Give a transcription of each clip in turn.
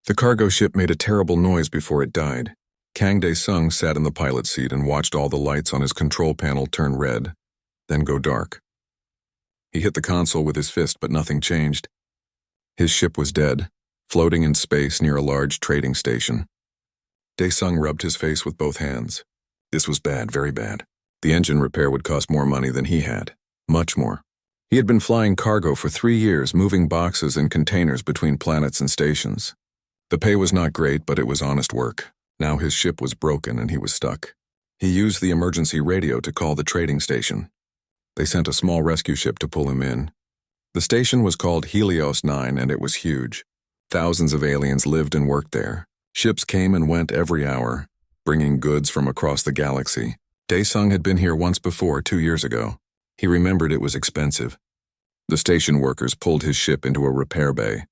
The cargo ship made a terrible noise before it died. Kang Dae-sung sat in the pilot's seat and watched all the lights on his control panel turn red, then go dark. He hit the console with his fist, but nothing changed. His ship was dead, floating in space near a large trading station. Dae-sung rubbed his face with both hands. This was bad, very bad. The engine repair would cost more money than he had, much more. He had been flying cargo for 3 years, moving boxes and containers between planets and stations. The pay was not great, but it was honest work. Now his ship was broken and he was stuck. He used the emergency radio to call the trading station. They sent a small rescue ship to pull him in. The station was called Helios 9 and it was huge. Thousands of aliens lived and worked there. Ships came and went every hour, bringing goods from across the galaxy. Dae-sung had been here once before, 2 years ago. He remembered it was expensive. The station workers pulled his ship into a repair bay.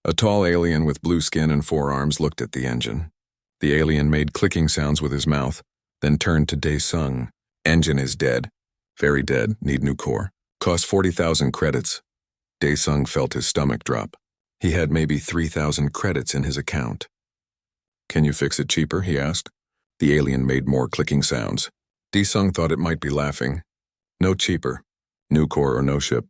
A tall alien with blue skin and 4 arms looked at the engine. The alien made clicking sounds with his mouth, then turned to Dae-sung. Engine is dead. Very dead, need new core. Cost 40,000 credits. Dae-sung felt his stomach drop. He had maybe 3,000 credits in his account. Can you fix it cheaper, he asked. The alien made more clicking sounds. Dae-sung thought it might be laughing. No cheaper. New core or no ship.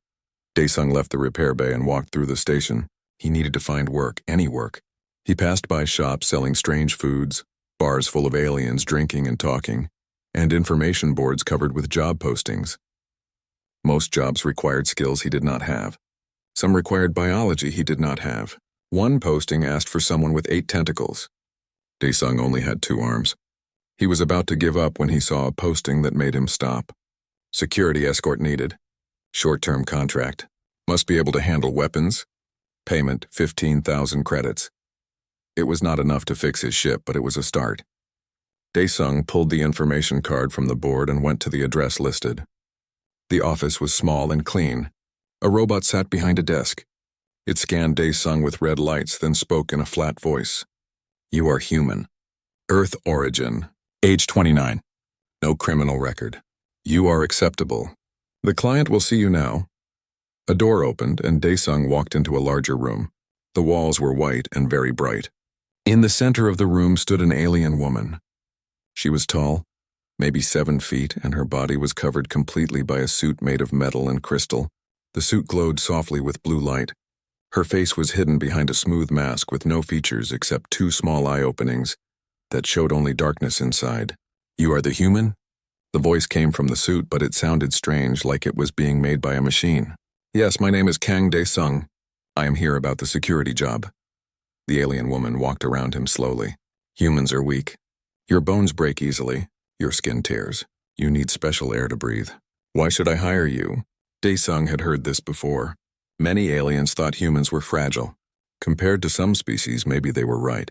Dae-sung left the repair bay and walked through the station. He needed to find work, any work. He passed by shops selling strange foods, bars full of aliens drinking and talking, and information boards covered with job postings. Most jobs required skills he did not have. Some required biology he did not have. One posting asked for someone with 8 tentacles. Dae-sung only had 2 arms. He was about to give up when he saw a posting that made him stop. Security escort needed. Short-term contract. Must be able to handle weapons. Payment 15,000 credits. It was not enough to fix his ship, but it was a start. Dae-sung pulled the information card from the board and went to the address listed. The office was small and clean. A robot sat behind a desk. It scanned Dae-sung with red lights, then spoke in a flat voice. You are human. Earth origin. Age 29. No criminal record. You are acceptable. The client will see you now. A door opened and Dae-sung walked into a larger room. The walls were white and very bright. In the center of the room stood an alien woman. She was tall, maybe 7 feet, and her body was covered completely by a suit made of metal and crystal. The suit glowed softly with blue light. Her face was hidden behind a smooth mask with no features except 2 small eye openings that showed only darkness inside. You are the human? The voice came from the suit, but it sounded strange, like it was being made by a machine. Yes, my name is Kang Dae-sung. I am here about the security job. The alien woman walked around him slowly. Humans are weak. Your bones break easily. Your skin tears. You need special air to breathe. Why should I hire you? Dae-sung had heard this before. Many aliens thought humans were fragile. Compared to some species, maybe they were right.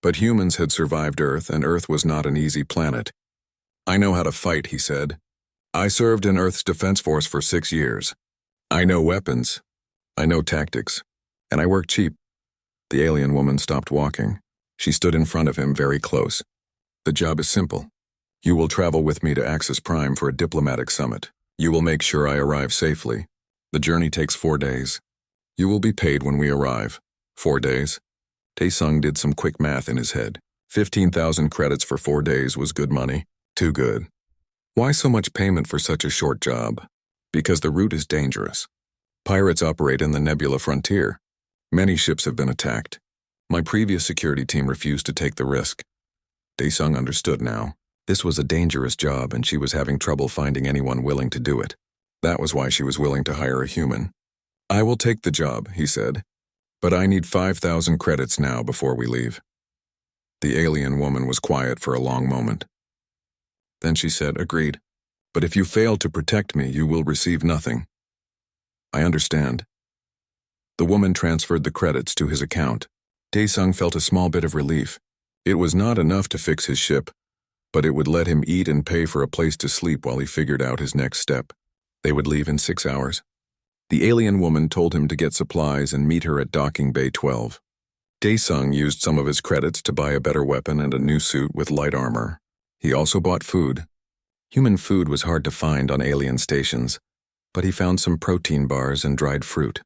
But humans had survived Earth, and Earth was not an easy planet. I know how to fight, he said. I served in Earth's defense force for 6 years. I know weapons. I know tactics. And I work cheap. The alien woman stopped walking. She stood in front of him very close. The job is simple. You will travel with me to Axis Prime for a diplomatic summit. You will make sure I arrive safely. The journey takes 4 days. You will be paid when we arrive. 4 days. Dae-sung did some quick math in his head. 15,000 credits for 4 days was good money. Too good. Why so much payment for such a short job? Because the route is dangerous. Pirates operate in the Nebula frontier. Many ships have been attacked. My previous security team refused to take the risk. Dae-sung understood now. This was a dangerous job and she was having trouble finding anyone willing to do it. That was why she was willing to hire a human. I will take the job, he said. But I need 5,000 credits now before we leave. The alien woman was quiet for a long moment. Then she said, agreed. But if you fail to protect me, you will receive nothing. I understand. The woman transferred the credits to his account. Dae-sung felt a small bit of relief. It was not enough to fix his ship, but it would let him eat and pay for a place to sleep while he figured out his next step. They would leave in 6 hours. The alien woman told him to get supplies and meet her at docking bay 12. Dae-sung used some of his credits to buy a better weapon and a new suit with light armor. He also bought food. Human food was hard to find on alien stations, but he found some protein bars and dried fruit.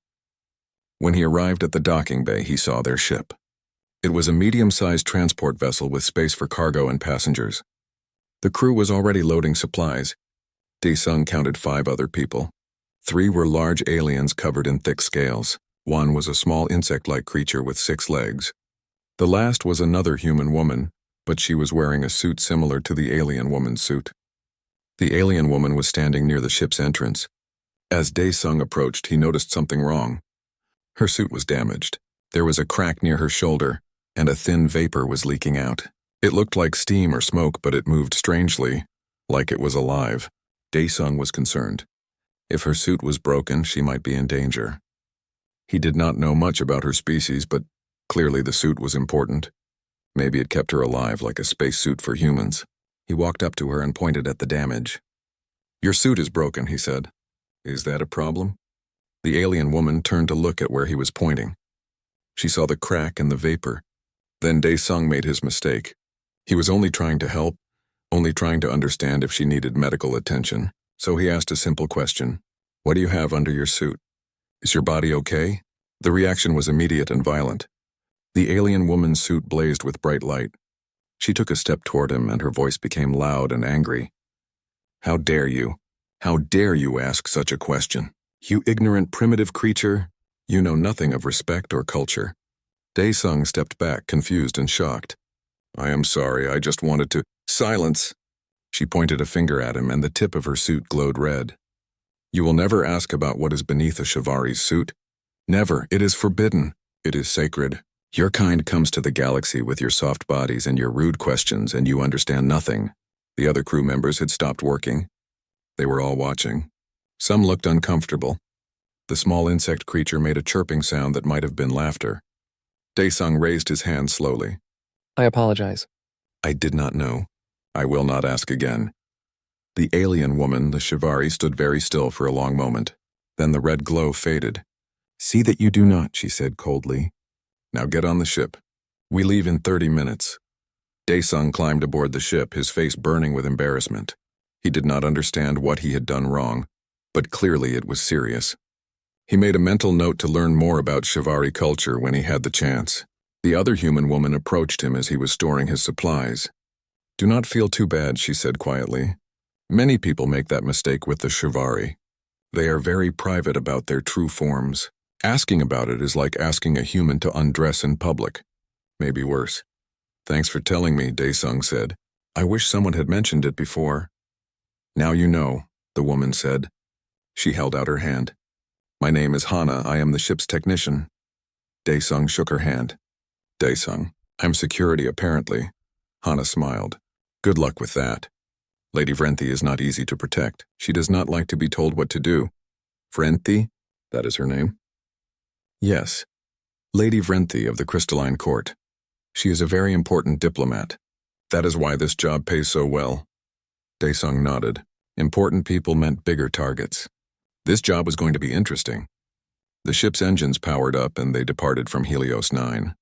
When he arrived at the docking bay, he saw their ship. It was a medium-sized transport vessel with space for cargo and passengers. The crew was already loading supplies. Dae-sung counted 5 other people. 3 were large aliens covered in thick scales. 1 was a small insect-like creature with 6 legs. The last was another human woman, but she was wearing a suit similar to the alien woman's suit. The alien woman was standing near the ship's entrance. As Dae-sung approached, he noticed something wrong. Her suit was damaged. There was a crack near her shoulder, and a thin vapor was leaking out. It looked like steam or smoke, but it moved strangely, like it was alive. Dae-sung was concerned. If her suit was broken, she might be in danger. He did not know much about her species, but clearly the suit was important. Maybe it kept her alive like a spacesuit for humans. He walked up to her and pointed at the damage. "Your suit is broken," he said. "Is that a problem?" The alien woman turned to look at where he was pointing. She saw the crack and the vapor. Then Dae-sung made his mistake. He was only trying to help, only trying to understand if she needed medical attention. So he asked a simple question. "What do you have under your suit? Is your body okay?" The reaction was immediate and violent. The alien woman's suit blazed with bright light. She took a step toward him, and her voice became loud and angry. "How dare you? How dare you ask such a question? You ignorant primitive creature, you know nothing of respect or culture." Dae-sung stepped back, confused and shocked. "I am sorry, I just wanted to—" "Silence!" She pointed a finger at him, and the tip of her suit glowed red. "You will never ask about what is beneath a Shivari's suit. Never. It is forbidden. It is sacred. Your kind comes to the galaxy with your soft bodies and your rude questions, and you understand nothing." The other crew members had stopped working. They were all watching. Some looked uncomfortable. The small insect creature made a chirping sound that might have been laughter. Dae-sung raised his hand slowly. "I apologize." "I did not know. I will not ask again." The alien woman, the Shivari, stood very still for a long moment. Then the red glow faded. "See that you do not," she said coldly. "Now get on the ship. We leave in 30 minutes. Dae-sung climbed aboard the ship, his face burning with embarrassment. He did not understand what he had done wrong, but clearly it was serious. He made a mental note to learn more about Shivari culture when he had the chance. The other human woman approached him as he was storing his supplies. "Do not feel too bad," she said quietly. "Many people make that mistake with the Shivari. They are very private about their true forms. Asking about it is like asking a human to undress in public. Maybe worse." "Thanks for telling me," Dae-sung said. "I wish someone had mentioned it before." "Now you know," the woman said. She held out her hand. "My name is Hana. I am the ship's technician." Dae-sung shook her hand. "Dae-sung, I'm security apparently." Hana smiled. "Good luck with that. Lady Vrenthi is not easy to protect. She does not like to be told what to do." "Vrenthi? That is her name?" "Yes. Lady Vrenthi of the Crystalline Court. She is a very important diplomat. That is why this job pays so well." Dae-sung nodded. Important people meant bigger targets. This job was going to be interesting. The ship's engines powered up and they departed from Helios 9.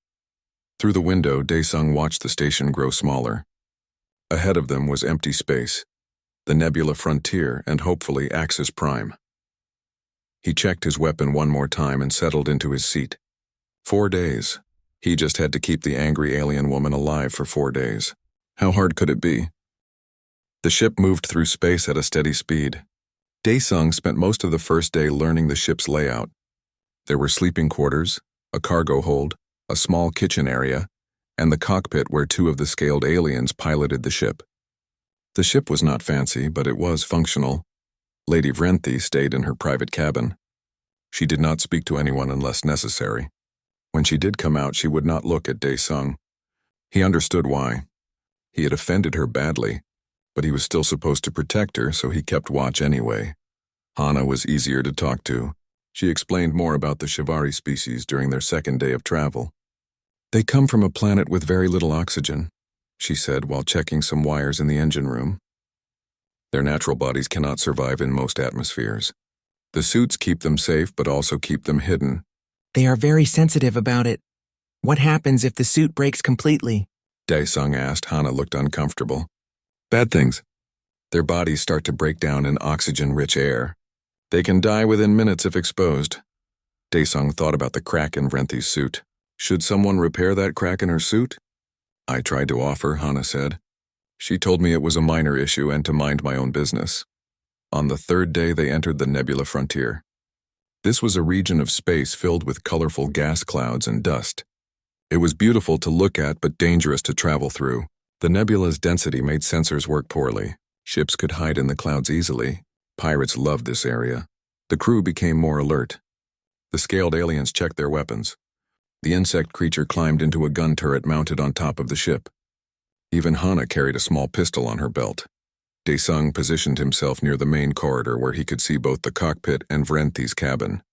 Through the window, Dae-sung watched the station grow smaller. Ahead of them was empty space, the Nebula Frontier, and hopefully Axis Prime. He checked his weapon one more time and settled into his seat. 4 days. He just had to keep the angry alien woman alive for 4 days. How hard could it be? The ship moved through space at a steady speed. Dae-sung spent most of the first day learning the ship's layout. There were sleeping quarters, a cargo hold, a small kitchen area, and the cockpit where 2 of the scaled aliens piloted the ship. The ship was not fancy, but it was functional. Lady Vrenthi stayed in her private cabin. She did not speak to anyone unless necessary. When she did come out, she would not look at Dae-sung. He understood why. He had offended her badly, but he was still supposed to protect her, so he kept watch anyway. Hana was easier to talk to. She explained more about the Shivari species during their second day of travel. "They come from a planet with very little oxygen," she said while checking some wires in the engine room. "Their natural bodies cannot survive in most atmospheres. The suits keep them safe but also keep them hidden." "They are very sensitive about it. What happens if the suit breaks completely?" Dae-sung asked. Hana looked uncomfortable. "Bad things. Their bodies start to break down in oxygen-rich air. They can die within minutes if exposed." Dae-sung thought about the crack in Vrenthi's suit. Should someone repair that crack in her suit? I tried to offer, Hana said. She told me it was a minor issue and to mind my own business. On the third day, they entered the nebula frontier. This was a region of space filled with colorful gas clouds and dust. It was beautiful to look at but dangerous to travel through. The nebula's density made sensors work poorly. Ships could hide in the clouds easily. Pirates loved this area. The crew became more alert. The scaled aliens checked their weapons. The insect creature climbed into a gun turret mounted on top of the ship. Even Hana carried a small pistol on her belt. Daesung positioned himself near the main corridor where he could see both the cockpit and Vrenthi's cabin.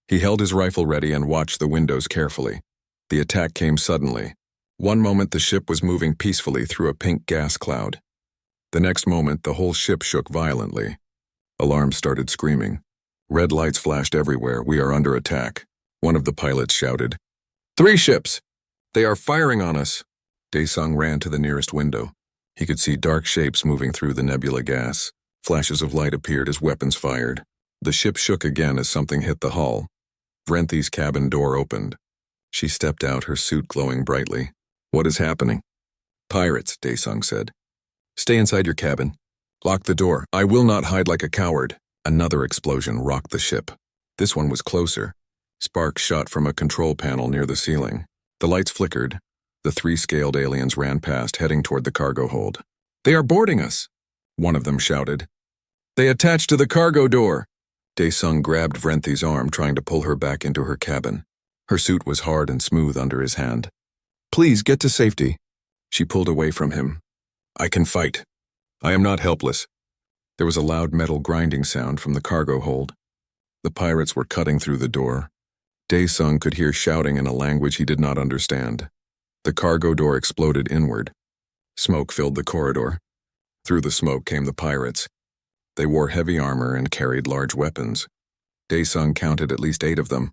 He held his rifle ready and watched the windows carefully. The attack came suddenly. One moment the ship was moving peacefully through a pink gas cloud. The next moment the whole ship shook violently. Alarms started screaming. Red lights flashed everywhere. We are under attack. One of the pilots shouted. 3 ships! They are firing on us! Daesung ran to the nearest window. He could see dark shapes moving through the nebula gas. Flashes of light appeared as weapons fired. The ship shook again as something hit the hull. Vrenthi's cabin door opened. She stepped out, her suit glowing brightly. What is happening? Pirates, Daesung said. Stay inside your cabin. Lock the door. I will not hide like a coward. Another explosion rocked the ship. This one was closer. Sparks shot from a control panel near the ceiling. The lights flickered. The 3 scaled aliens ran past, heading toward the cargo hold. They are boarding us, one of them shouted. They attached to the cargo door. Daesung grabbed Vrenthi's arm, trying to pull her back into her cabin. Her suit was hard and smooth under his hand. Please get to safety. She pulled away from him. I can fight. I am not helpless. There was a loud metal grinding sound from the cargo hold. The pirates were cutting through the door. Daesung could hear shouting in a language he did not understand. The cargo door exploded inward. Smoke filled the corridor. Through the smoke came the pirates. They wore heavy armor and carried large weapons. Daesung counted at least 8 of them,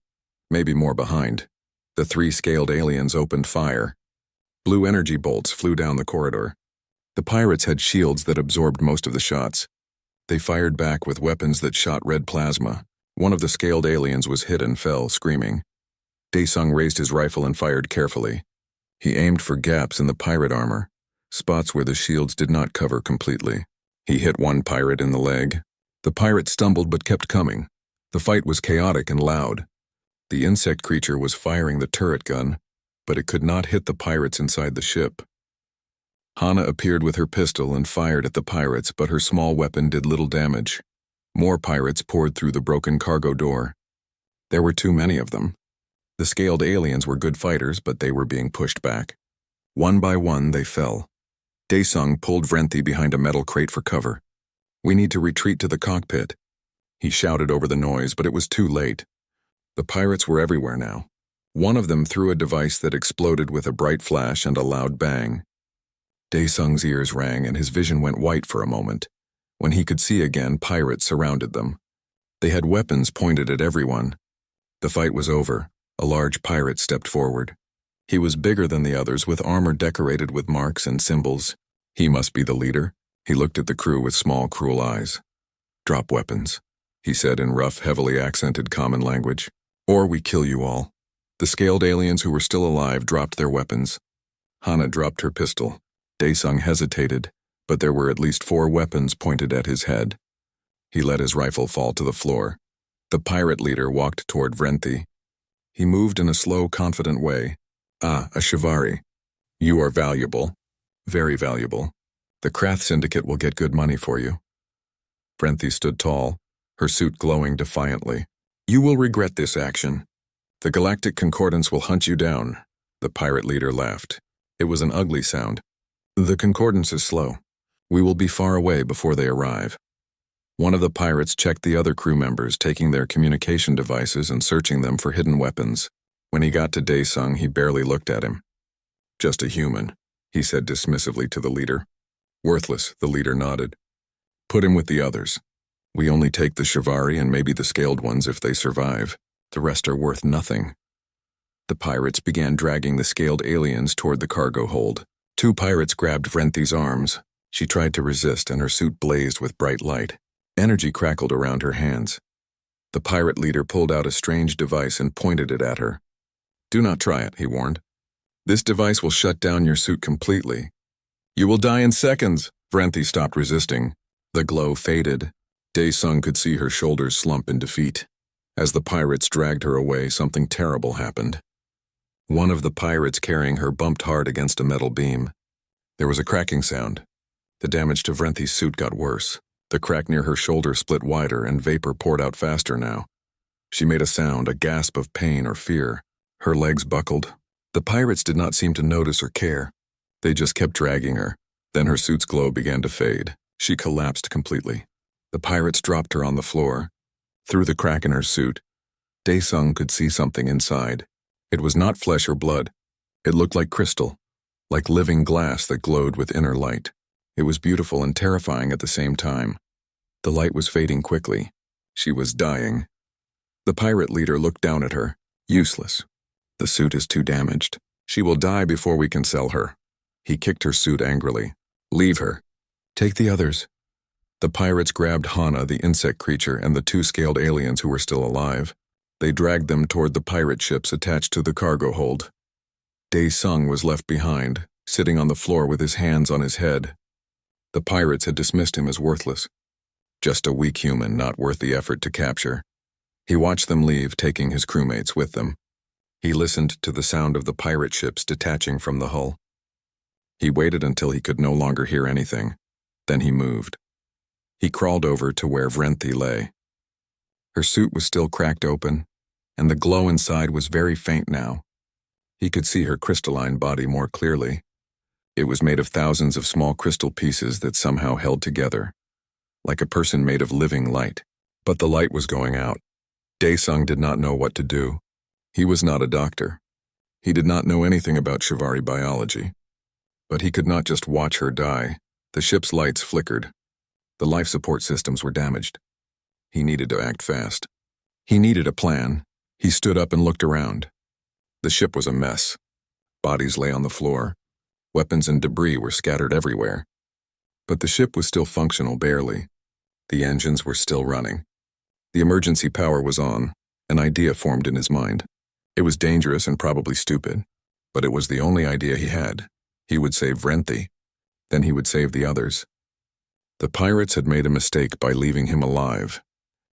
maybe more behind. The 3 scaled aliens opened fire. Blue energy bolts flew down the corridor. The pirates had shields that absorbed most of the shots. They fired back with weapons that shot red plasma. One of the scaled aliens was hit and fell, screaming. Daesung raised his rifle and fired carefully. He aimed for gaps in the pirate armor, spots where the shields did not cover completely. He hit one pirate in the leg. The pirate stumbled but kept coming. The fight was chaotic and loud. The insect creature was firing the turret gun, but it could not hit the pirates inside the ship. Hana appeared with her pistol and fired at the pirates, but her small weapon did little damage. More pirates poured through the broken cargo door. There were too many of them. The scaled aliens were good fighters, but they were being pushed back. One by one, they fell. Daesung pulled Vrenthi behind a metal crate for cover. We need to retreat to the cockpit. He shouted over the noise, but it was too late. The pirates were everywhere now. One of them threw a device that exploded with a bright flash and a loud bang. Daesung's ears rang and his vision went white for a moment. When he could see again, pirates surrounded them. They had weapons pointed at everyone. The fight was over. A large pirate stepped forward. He was bigger than the others, with armor decorated with marks and symbols. He must be the leader. He looked at the crew with small, cruel eyes. Drop weapons, he said in rough, heavily accented common language. Or we kill you all. The scaled aliens who were still alive dropped their weapons. Hana dropped her pistol. Daesung hesitated, but there were at least 4 weapons pointed at his head. He let his rifle fall to the floor. The pirate leader walked toward Vrenthi. He moved in a slow, confident way. Ah, a Shivari. You are valuable. Very valuable. The Krath Syndicate will get good money for you. Vrenthi stood tall, her suit glowing defiantly. You will regret this action. The Galactic Concordance will hunt you down. The pirate leader laughed. It was an ugly sound. The Concordance is slow. We will be far away before they arrive. One of the pirates checked the other crew members, taking their communication devices and searching them for hidden weapons. When he got to Daesung, he barely looked at him. Just a human, he said dismissively to the leader. Worthless, the leader nodded. Put him with the others. We only take the Shivari and maybe the scaled ones if they survive. The rest are worth nothing. The pirates began dragging the scaled aliens toward the cargo hold. 2 pirates grabbed Vrenthi's arms. She tried to resist and her suit blazed with bright light. Energy crackled around her hands. The pirate leader pulled out a strange device and pointed it at her. Do not try it, he warned. This device will shut down your suit completely. You will die in seconds. Vrenthi stopped resisting. The glow faded. Dae-sung could see her shoulders slump in defeat. As the pirates dragged her away, something terrible happened. One of the pirates carrying her bumped hard against a metal beam. There was a cracking sound. The damage to Vrenthi's suit got worse. The crack near her shoulder split wider and vapor poured out faster now. She made a sound, a gasp of pain or fear. Her legs buckled. The pirates did not seem to notice or care. They just kept dragging her. Then her suit's glow began to fade. She collapsed completely. The pirates dropped her on the floor. Through the crack in her suit, Dae-sung could see something inside. It was not flesh or blood. It looked like crystal, like living glass that glowed with inner light. It was beautiful and terrifying at the same time. The light was fading quickly. She was dying. The pirate leader looked down at her. Useless. The suit is too damaged. She will die before we can sell her. He kicked her suit angrily. Leave her. Take the others. The pirates grabbed Hana, the insect creature, and the two scaled aliens who were still alive. They dragged them toward the pirate ships attached to the cargo hold. Dae-sung was left behind, sitting on the floor with his hands on his head. The pirates had dismissed him as worthless. Just a weak human not worth the effort to capture. He watched them leave, taking his crewmates with them. He listened to the sound of the pirate ships detaching from the hull. He waited until he could no longer hear anything. Then he moved. He crawled over to where Vrenthi lay. Her suit was still cracked open, and the glow inside was very faint now. He could see her crystalline body more clearly. It was made of thousands of small crystal pieces that somehow held together, like a person made of living light. But the light was going out. Dae-sung did not know what to do. He was not a doctor. He did not know anything about Shivari biology. But he could not just watch her die. The ship's lights flickered. The life support systems were damaged. He needed to act fast. He needed a plan. He stood up and looked around. The ship was a mess. Bodies lay on the floor. Weapons and debris were scattered everywhere. But the ship was still functional barely. The engines were still running. The emergency power was on. An idea formed in his mind. It was dangerous and probably stupid, but it was the only idea he had. He would save Vrenthi. Then he would save the others. The pirates had made a mistake by leaving him alive.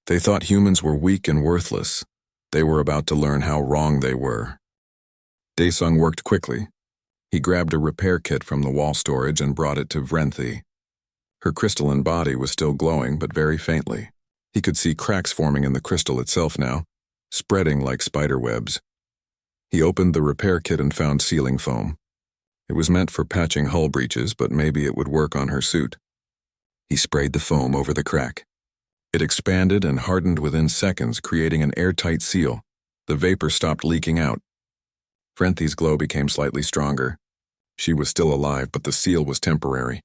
They thought humans were weak and worthless. They were about to learn how wrong they were. Dae-sung worked quickly. He grabbed a repair kit from the wall storage and brought it to Vrenthi. Her crystalline body was still glowing, but very faintly. He could see cracks forming in the crystal itself now, spreading like spider webs. He opened the repair kit and found sealing foam. It was meant for patching hull breaches, but maybe it would work on her suit. He sprayed the foam over the crack. It expanded and hardened within seconds, creating an airtight seal. The vapor stopped leaking out. Vrenthi's glow became slightly stronger. She was still alive, but the seal was temporary.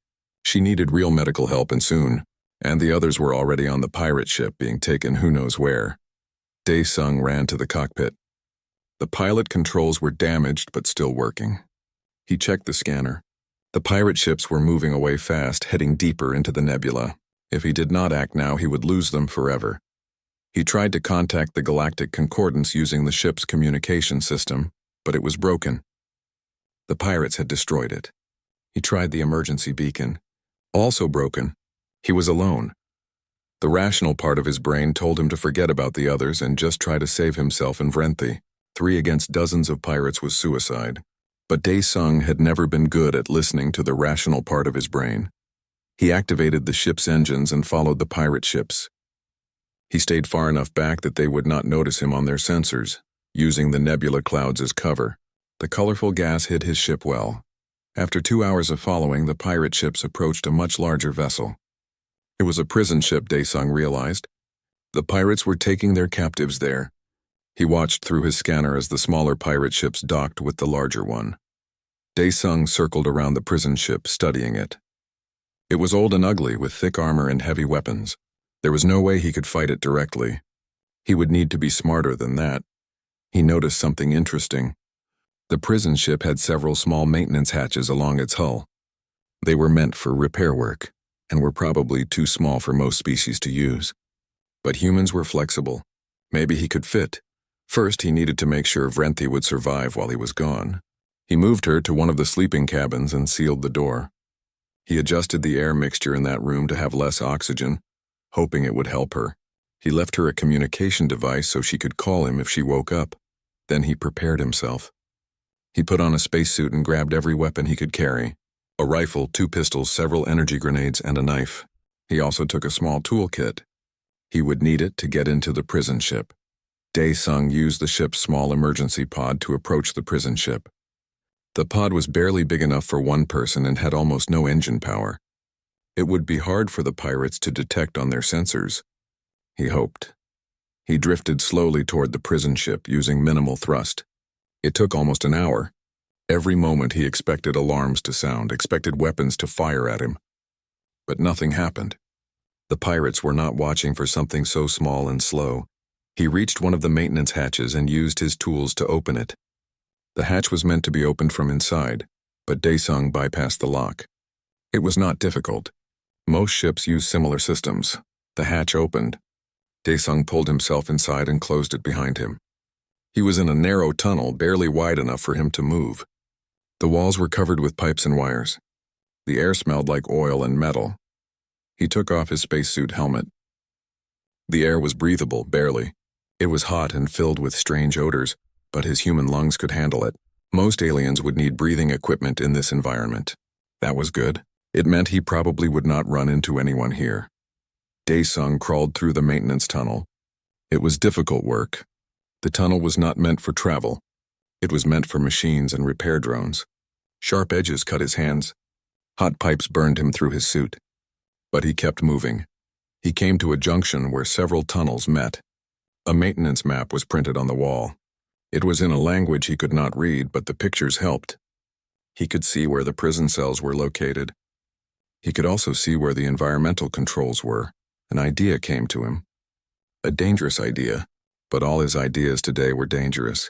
She needed real medical help, and soon, and the others were already on the pirate ship being taken who knows where. Dae-sung ran to the cockpit. The pilot controls were damaged but still working. He checked the scanner. The pirate ships were moving away fast, heading deeper into the nebula. If he did not act now, he would lose them forever. He tried to contact the Galactic Concordance using the ship's communication system, but it was broken. The pirates had destroyed it. He tried the emergency beacon. Also broken. He was alone. The rational part of his brain told him to forget about the others and just try to save himself and Vrenthi. 3 against dozens of pirates was suicide. But Dae-sung had never been good at listening to the rational part of his brain. He activated the ship's engines and followed the pirate ships. He stayed far enough back that they would not notice him on their sensors, using the nebula clouds as cover. The colorful gas hid his ship well. After 2 hours of following, the pirate ships approached a much larger vessel. It was a prison ship, Dae-sung realized. The pirates were taking their captives there. He watched through his scanner as the smaller pirate ships docked with the larger one. Dae-sung circled around the prison ship, studying it. It was old and ugly, with thick armor and heavy weapons. There was no way he could fight it directly. He would need to be smarter than that. He noticed something interesting. The prison ship had several small maintenance hatches along its hull. They were meant for repair work, and were probably too small for most species to use. But humans were flexible. Maybe he could fit First, he needed to make sure Vrenthi would survive while he was gone. He moved her to one of the sleeping cabins and sealed the door. He adjusted the air mixture in that room to have less oxygen, hoping it would help her. He left her a communication device so she could call him if she woke up. Then he prepared himself. He put on a spacesuit and grabbed every weapon he could carry. A rifle, 2 pistols, several energy grenades, and a knife. He also took a small toolkit. He would need it to get into the prison ship. Dae-sung used the ship's small emergency pod to approach the prison ship. The pod was barely big enough for one person and had almost no engine power. It would be hard for the pirates to detect on their sensors. He hoped. He drifted slowly toward the prison ship using minimal thrust. It took almost an hour. Every moment he expected alarms to sound, expected weapons to fire at him. But nothing happened. The pirates were not watching for something so small and slow. He reached one of the maintenance hatches and used his tools to open it. The hatch was meant to be opened from inside, but Dae-sung bypassed the lock. It was not difficult. Most ships use similar systems. The hatch opened. Dae-sung pulled himself inside and closed it behind him. He was in a narrow tunnel, barely wide enough for him to move. The walls were covered with pipes and wires. The air smelled like oil and metal. He took off his spacesuit helmet. The air was breathable, barely. It was hot and filled with strange odors, but his human lungs could handle it. Most aliens would need breathing equipment in this environment. That was good. It meant he probably would not run into anyone here. Dae-sung crawled through the maintenance tunnel. It was difficult work. The tunnel was not meant for travel. It was meant for machines and repair drones. Sharp edges cut his hands. Hot pipes burned him through his suit. But he kept moving. He came to a junction where several tunnels met. A maintenance map was printed on the wall. It was in a language he could not read, but the pictures helped. He could see where the prison cells were located. He could also see where the environmental controls were. An idea came to him. A dangerous idea, but all his ideas today were dangerous.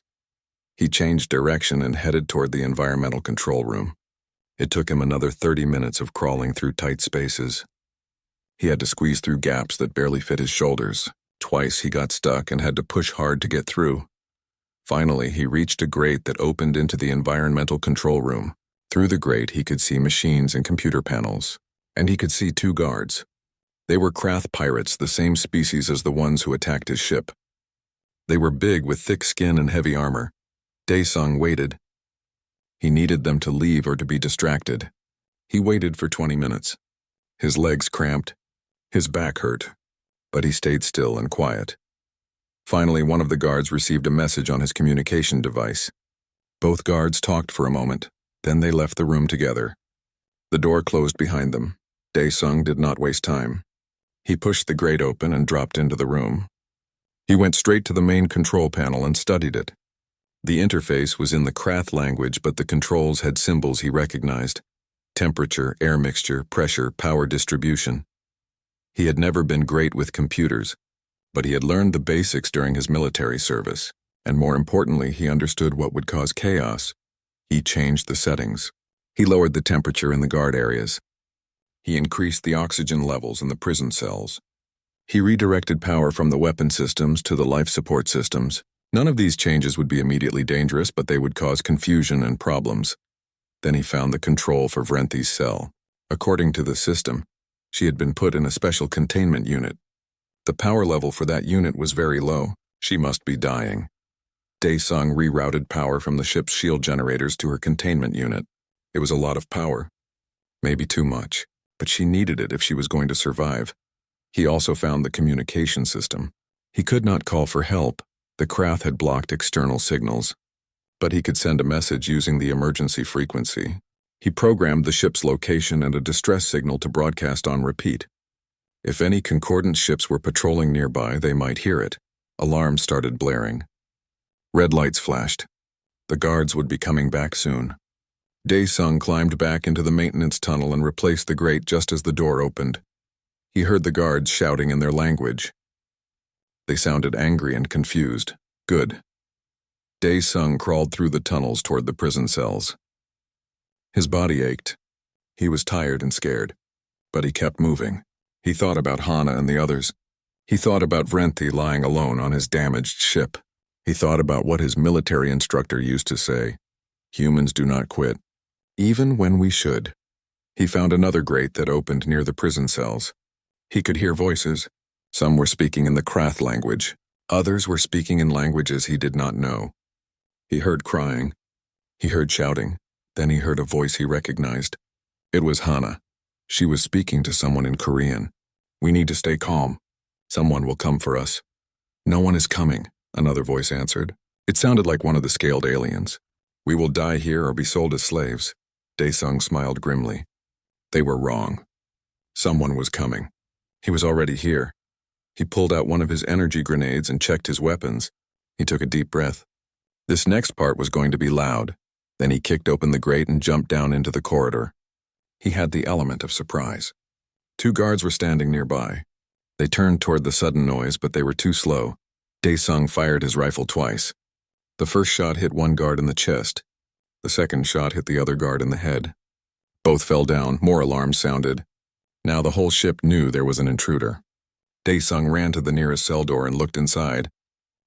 He changed direction and headed toward the environmental control room. It took him another 30 minutes of crawling through tight spaces. He had to squeeze through gaps that barely fit his shoulders. Twice he got stuck and had to push hard to get through. Finally, he reached a grate that opened into the environmental control room. Through the grate, he could see machines and computer panels. And he could see 2 guards. They were Krath pirates, the same species as the ones who attacked his ship. They were big with thick skin and heavy armor. Dae-sung waited. He needed them to leave or to be distracted. He waited for 20 minutes. His legs cramped. His back hurt. But he stayed still and quiet. Finally, one of the guards received a message on his communication device. Both guards talked for a moment. Then they left the room together. The door closed behind them. Dae-sung did not waste time. He pushed the grate open and dropped into the room. He went straight to the main control panel and studied it. The interface was in the Krath language, but the controls had symbols he recognized. Temperature, air mixture, pressure, power distribution. He had never been great with computers, but he had learned the basics during his military service, and more importantly, he understood what would cause chaos. He changed the settings. He lowered the temperature in the guard areas. He increased the oxygen levels in the prison cells. He redirected power from the weapon systems to the life support systems. None of these changes would be immediately dangerous, but they would cause confusion and problems. Then he found the control for Vrenthi's cell. According to the system, she had been put in a special containment unit. The power level for that unit was very low. She must be dying. Dae-sung rerouted power from the ship's shield generators to her containment unit. It was a lot of power. Maybe too much, but she needed it if she was going to survive. He also found the communication system. He could not call for help. The Krath had blocked external signals. But he could send a message using the emergency frequency. He programmed the ship's location and a distress signal to broadcast on repeat. If any concordant ships were patrolling nearby, they might hear it. Alarms started blaring. Red lights flashed. The guards would be coming back soon. Dae-sung climbed back into the maintenance tunnel and replaced the grate just as the door opened. He heard the guards shouting in their language. They sounded angry and confused. Good. Dae-sung crawled through the tunnels toward the prison cells. His body ached. He was tired and scared. But he kept moving. He thought about Hana and the others. He thought about Vrenthi lying alone on his damaged ship. He thought about what his military instructor used to say. Humans do not quit, even when we should. He found another grate that opened near the prison cells. He could hear voices. Some were speaking in the Krath language. Others were speaking in languages he did not know. He heard crying. He heard shouting. Then he heard a voice he recognized. It was Hana. She was speaking to someone in Korean. "We need to stay calm. Someone will come for us." "No one is coming," another voice answered. It sounded like one of the scaled aliens. "We will die here or be sold as slaves." Daesung smiled grimly. They were wrong. Someone was coming. He was already here. He pulled out one of his energy grenades and checked his weapons. He took a deep breath. This next part was going to be loud. Then he kicked open the grate and jumped down into the corridor. He had the element of surprise. 2 guards were standing nearby. They turned toward the sudden noise, but they were too slow. Daesung fired his rifle twice. The first shot hit one guard in the chest. The second shot hit the other guard in the head. Both fell down. More alarms sounded. Now the whole ship knew there was an intruder. Daesung ran to the nearest cell door and looked inside.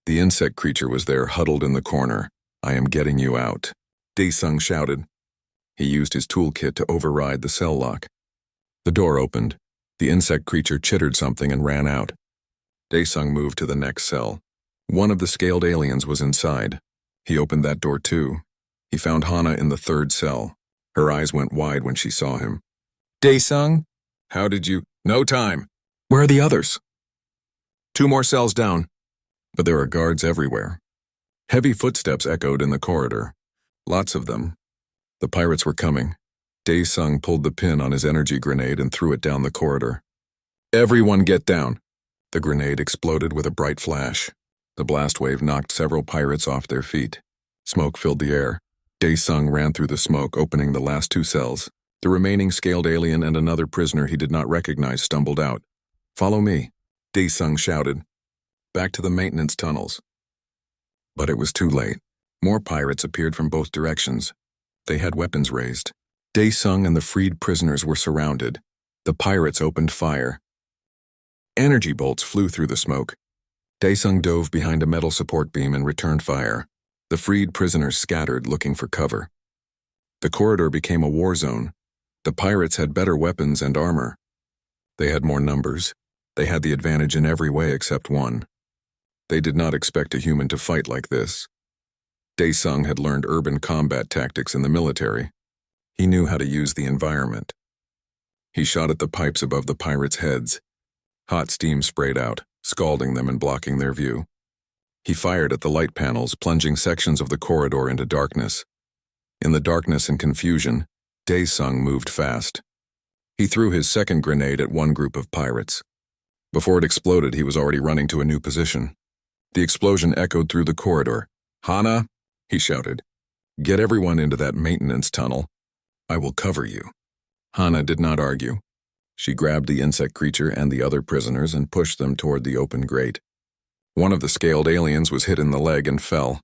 The insect creature was there, huddled in the corner. "I am getting you out," Daesung shouted. He used his toolkit to override the cell lock. The door opened. The insect creature chittered something and ran out. Daesung moved to the next cell. One of the scaled aliens was inside. He opened that door too. He found Hana in the 3rd cell. Her eyes went wide when she saw him. "Daesung? How did you—" "No time. Where are the others?" "2 more cells down." But there are guards everywhere. Heavy footsteps echoed in the corridor. Lots of them. The pirates were coming. Daesung pulled the pin on his energy grenade and threw it down the corridor. "Everyone get down." The grenade exploded with a bright flash. The blast wave knocked several pirates off their feet. Smoke filled the air. Daesung ran through the smoke, opening the last 2 cells. The remaining scaled alien and another prisoner he did not recognize stumbled out. "Follow me," Daesung shouted. Back to the maintenance tunnels. But it was too late. More pirates appeared from both directions. They had weapons raised. Daesung and the freed prisoners were surrounded. The pirates opened fire. Energy bolts flew through the smoke. Daesung dove behind a metal support beam and returned fire. The freed prisoners scattered, looking for cover. The corridor became a war zone. The pirates had better weapons and armor. They had more numbers. They had the advantage in every way except one. They did not expect a human to fight like this. Daesung had learned urban combat tactics in the military. He knew how to use the environment. He shot at the pipes above the pirates' heads. Hot steam sprayed out, scalding them and blocking their view. He fired at the light panels, plunging sections of the corridor into darkness. In the darkness and confusion, Daesung moved fast. He threw his second grenade at one group of pirates. Before it exploded, he was already running to a new position. The explosion echoed through the corridor. "Hana," he shouted, "get everyone into that maintenance tunnel. I will cover you." Hana did not argue. She grabbed the insect creature and the other prisoners and pushed them toward the open grate. One of the scaled aliens was hit in the leg and fell.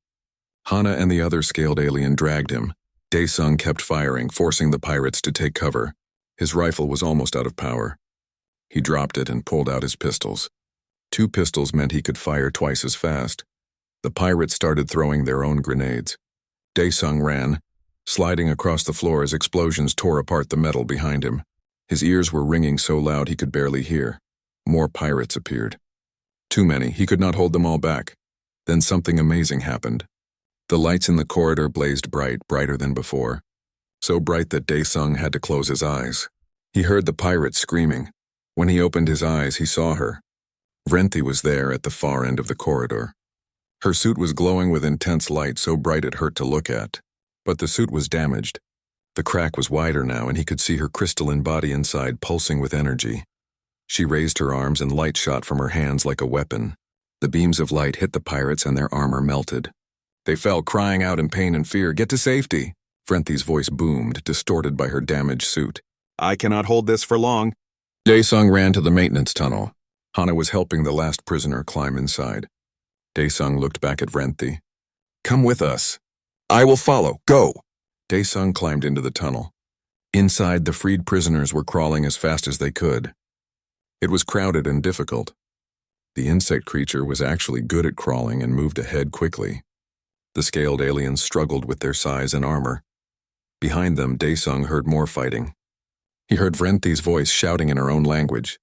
Hana and the other scaled alien dragged him. Daesung kept firing, forcing the pirates to take cover. His rifle was almost out of power. He dropped it and pulled out his pistols. 2 pistols meant he could fire twice as fast. The pirates started throwing their own grenades. Daesung ran, sliding across the floor as explosions tore apart the metal behind him. His ears were ringing so loud he could barely hear. More pirates appeared. Too many, he could not hold them all back. Then something amazing happened. The lights in the corridor blazed bright, brighter than before. So bright that Daesung had to close his eyes. He heard the pirates screaming. When he opened his eyes, he saw her. Vrenthi was there at the far end of the corridor. Her suit was glowing with intense light, so bright it hurt to look at. But the suit was damaged. The crack was wider now, and he could see her crystalline body inside pulsing with energy. She raised her arms and light shot from her hands like a weapon. The beams of light hit the pirates and their armor melted. They fell, crying out in pain and fear. "Get to safety!" Vrenthi's voice boomed, distorted by her damaged suit. "I cannot hold this for long." Daesung ran to the maintenance tunnel. Hana was helping the last prisoner climb inside. Daesung looked back at Vrenthi. "Come with us." "I will follow. Go!" Daesung climbed into the tunnel. Inside, the freed prisoners were crawling as fast as they could. It was crowded and difficult. The insect creature was actually good at crawling and moved ahead quickly. The scaled aliens struggled with their size and armor. Behind them, Daesung heard more fighting. He heard Vrenthi's voice shouting in her own language.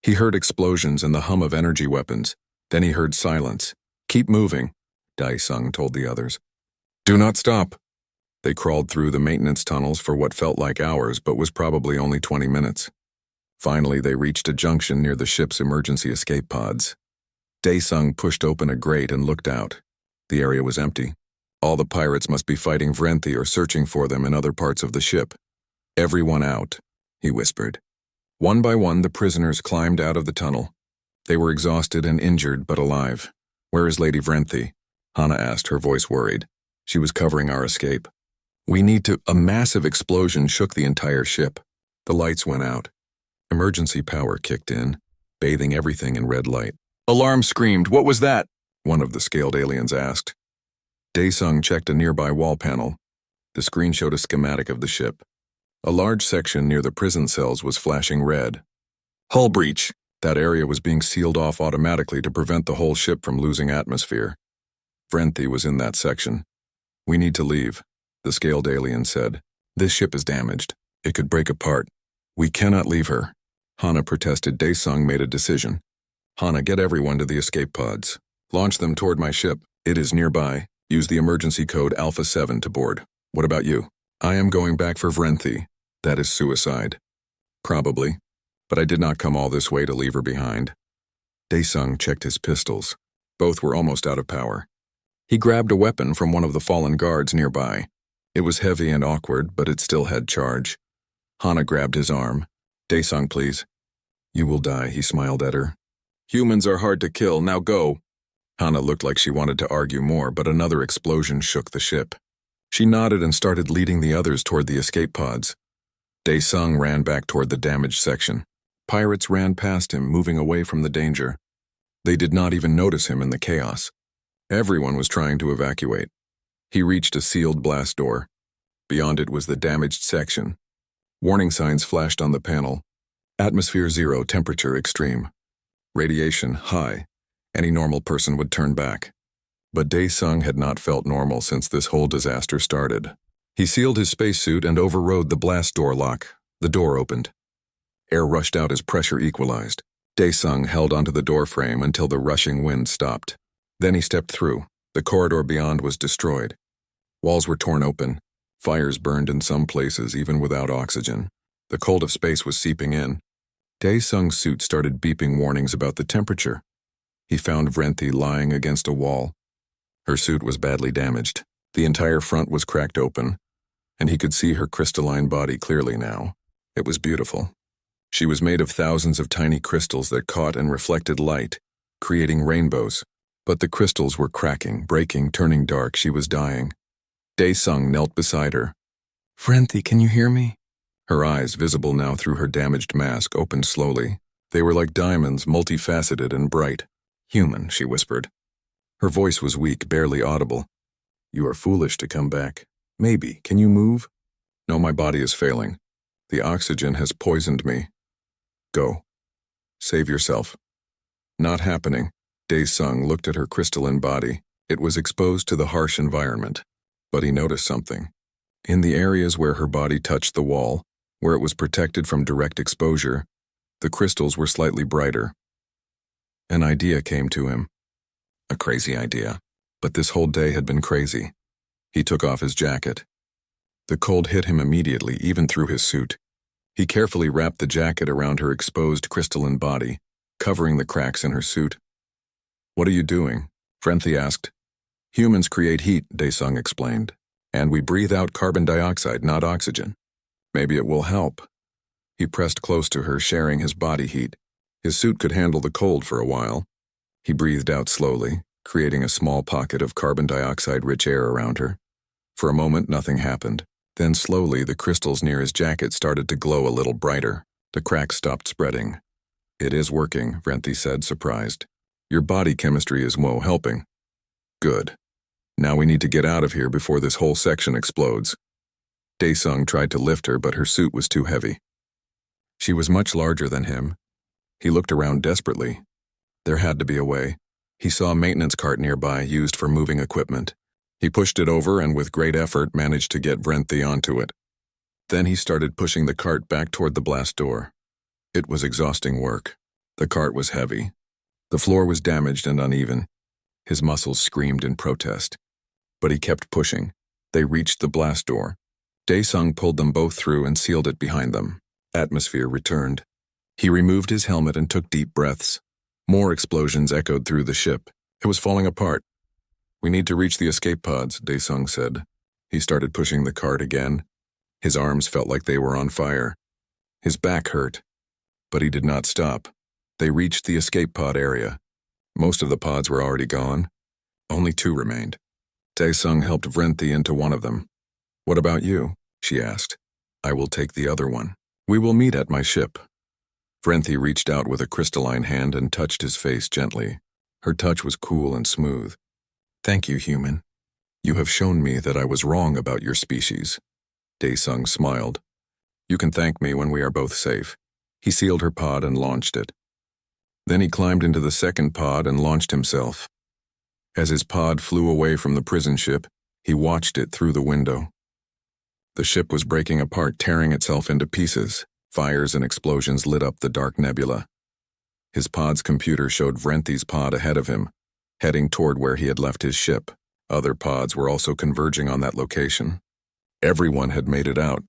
He heard explosions and the hum of energy weapons. Then he heard silence. "Keep moving," Daesung told the others. "Do not stop." They crawled through the maintenance tunnels for what felt like hours but was probably only 20 minutes. Finally, they reached a junction near the ship's emergency escape pods. Daesung pushed open a grate and looked out. The area was empty. All the pirates must be fighting Vrenthi or searching for them in other parts of the ship. "Everyone out," he whispered. One by one, the prisoners climbed out of the tunnel. They were exhausted and injured, but alive. "Where is Lady Vrenthi?" Hana asked, her voice worried. "She was covering our escape." "We need to—" A massive explosion shook the entire ship. The lights went out. Emergency power kicked in, bathing everything in red light. "Alarm screamed. What was that?" one of the scaled aliens asked. Daesung checked a nearby wall panel. The screen showed a schematic of the ship. A large section near the prison cells was flashing red. "Hull breach." That area was being sealed off automatically to prevent the whole ship from losing atmosphere. Vrenthi was in that section. "We need to leave," the scaled alien said. "This ship is damaged. It could break apart. We cannot leave her." Hana protested. Daesung made a decision. "Hana, get everyone to the escape pods. Launch them toward my ship. It is nearby. Use the emergency code Alpha 7 to board. What about you?" "I am going back for Vrenthi." "That is suicide." "Probably. But I did not come all this way to leave her behind." Daesung checked his pistols. Both were almost out of power. He grabbed a weapon from one of the fallen guards nearby. It was heavy and awkward, but it still had charge. Hana grabbed his arm. "Daesung, please." "You will die," he smiled at her. "Humans are hard to kill. Now go." Hana looked like she wanted to argue more, but another explosion shook the ship. She nodded and started leading the others toward the escape pods. Daesung ran back toward the damaged section. Pirates ran past him, moving away from the danger. They did not even notice him in the chaos. Everyone was trying to evacuate. He reached a sealed blast door. Beyond it was the damaged section. Warning signs flashed on the panel. Atmosphere 0, temperature extreme. Radiation high. Any normal person would turn back. But Daesung had not felt normal since this whole disaster started. He sealed his spacesuit and overrode the blast door lock. The door opened. Air rushed out as pressure equalized. Daesung held onto the door frame until the rushing wind stopped. Then he stepped through. The corridor beyond was destroyed. Walls were torn open. Fires burned in some places, even without oxygen. The cold of space was seeping in. Daesung's suit started beeping warnings about the temperature. He found Vrenthi lying against a wall. Her suit was badly damaged. The entire front was cracked open, and he could see her crystalline body clearly now. It was beautiful. She was made of thousands of tiny crystals that caught and reflected light, creating rainbows. But the crystals were cracking, breaking, turning dark. She was dying. Daesung knelt beside her. "Vrenthi, can you hear me?" Her eyes, visible now through her damaged mask, opened slowly. They were like diamonds, multifaceted and bright. "Human," she whispered. Her voice was weak, barely audible. "You are foolish to come back. Maybe. Can you move?" "No, my body is failing. The oxygen has poisoned me." "Go. Save yourself." "Not happening." Daesung looked at her crystalline body. It was exposed to the harsh environment. But he noticed something. In the areas where her body touched the wall, where it was protected from direct exposure, the crystals were slightly brighter. An idea came to him. A crazy idea. But this whole day had been crazy. He took off his jacket. The cold hit him immediately, even through his suit. He carefully wrapped the jacket around her exposed crystalline body, covering the cracks in her suit. "What are you doing?" Vrenthi asked. "Humans create heat," Daesung explained, "and we breathe out carbon dioxide, not oxygen. Maybe it will help." He pressed close to her, sharing his body heat. His suit could handle the cold for a while. He breathed out slowly, creating a small pocket of carbon dioxide-rich air around her. For a moment, nothing happened. Then slowly, the crystals near his jacket started to glow a little brighter. The cracks stopped spreading. "It is working," Vrenthi said, surprised. "Your body chemistry is helping." "Good. Now we need to get out of here before this whole section explodes." Daesung tried to lift her, but her suit was too heavy. She was much larger than him. He looked around desperately. There had to be a way. He saw a maintenance cart nearby used for moving equipment. He pushed it over and with great effort managed to get Vrenthi onto it. Then he started pushing the cart back toward the blast door. It was exhausting work. The cart was heavy. The floor was damaged and uneven. His muscles screamed in protest. But he kept pushing. They reached the blast door. Dae-sung pulled them both through and sealed it behind them. Atmosphere returned. He removed his helmet and took deep breaths. More explosions echoed through the ship. It was falling apart. "We need to reach the escape pods," Dae-sung said. He started pushing the cart again. His arms felt like they were on fire. His back hurt. But he did not stop. They reached the escape pod area. Most of the pods were already gone. Only 2 remained. Dae-sung helped Vrenthi into one of them. "What about you?" she asked. "I will take the other one. We will meet at my ship." Vrenthi reached out with a crystalline hand and touched his face gently. Her touch was cool and smooth. "Thank you, human. You have shown me that I was wrong about your species." Dae-sung smiled. "You can thank me when we are both safe." He sealed her pod and launched it. Then he climbed into the second pod and launched himself. As his pod flew away from the prison ship, he watched it through the window. The ship was breaking apart, tearing itself into pieces. Fires and explosions lit up the dark nebula. His pod's computer showed Vrenthi's pod ahead of him, heading toward where he had left his ship. Other pods were also converging on that location. Everyone had made it out.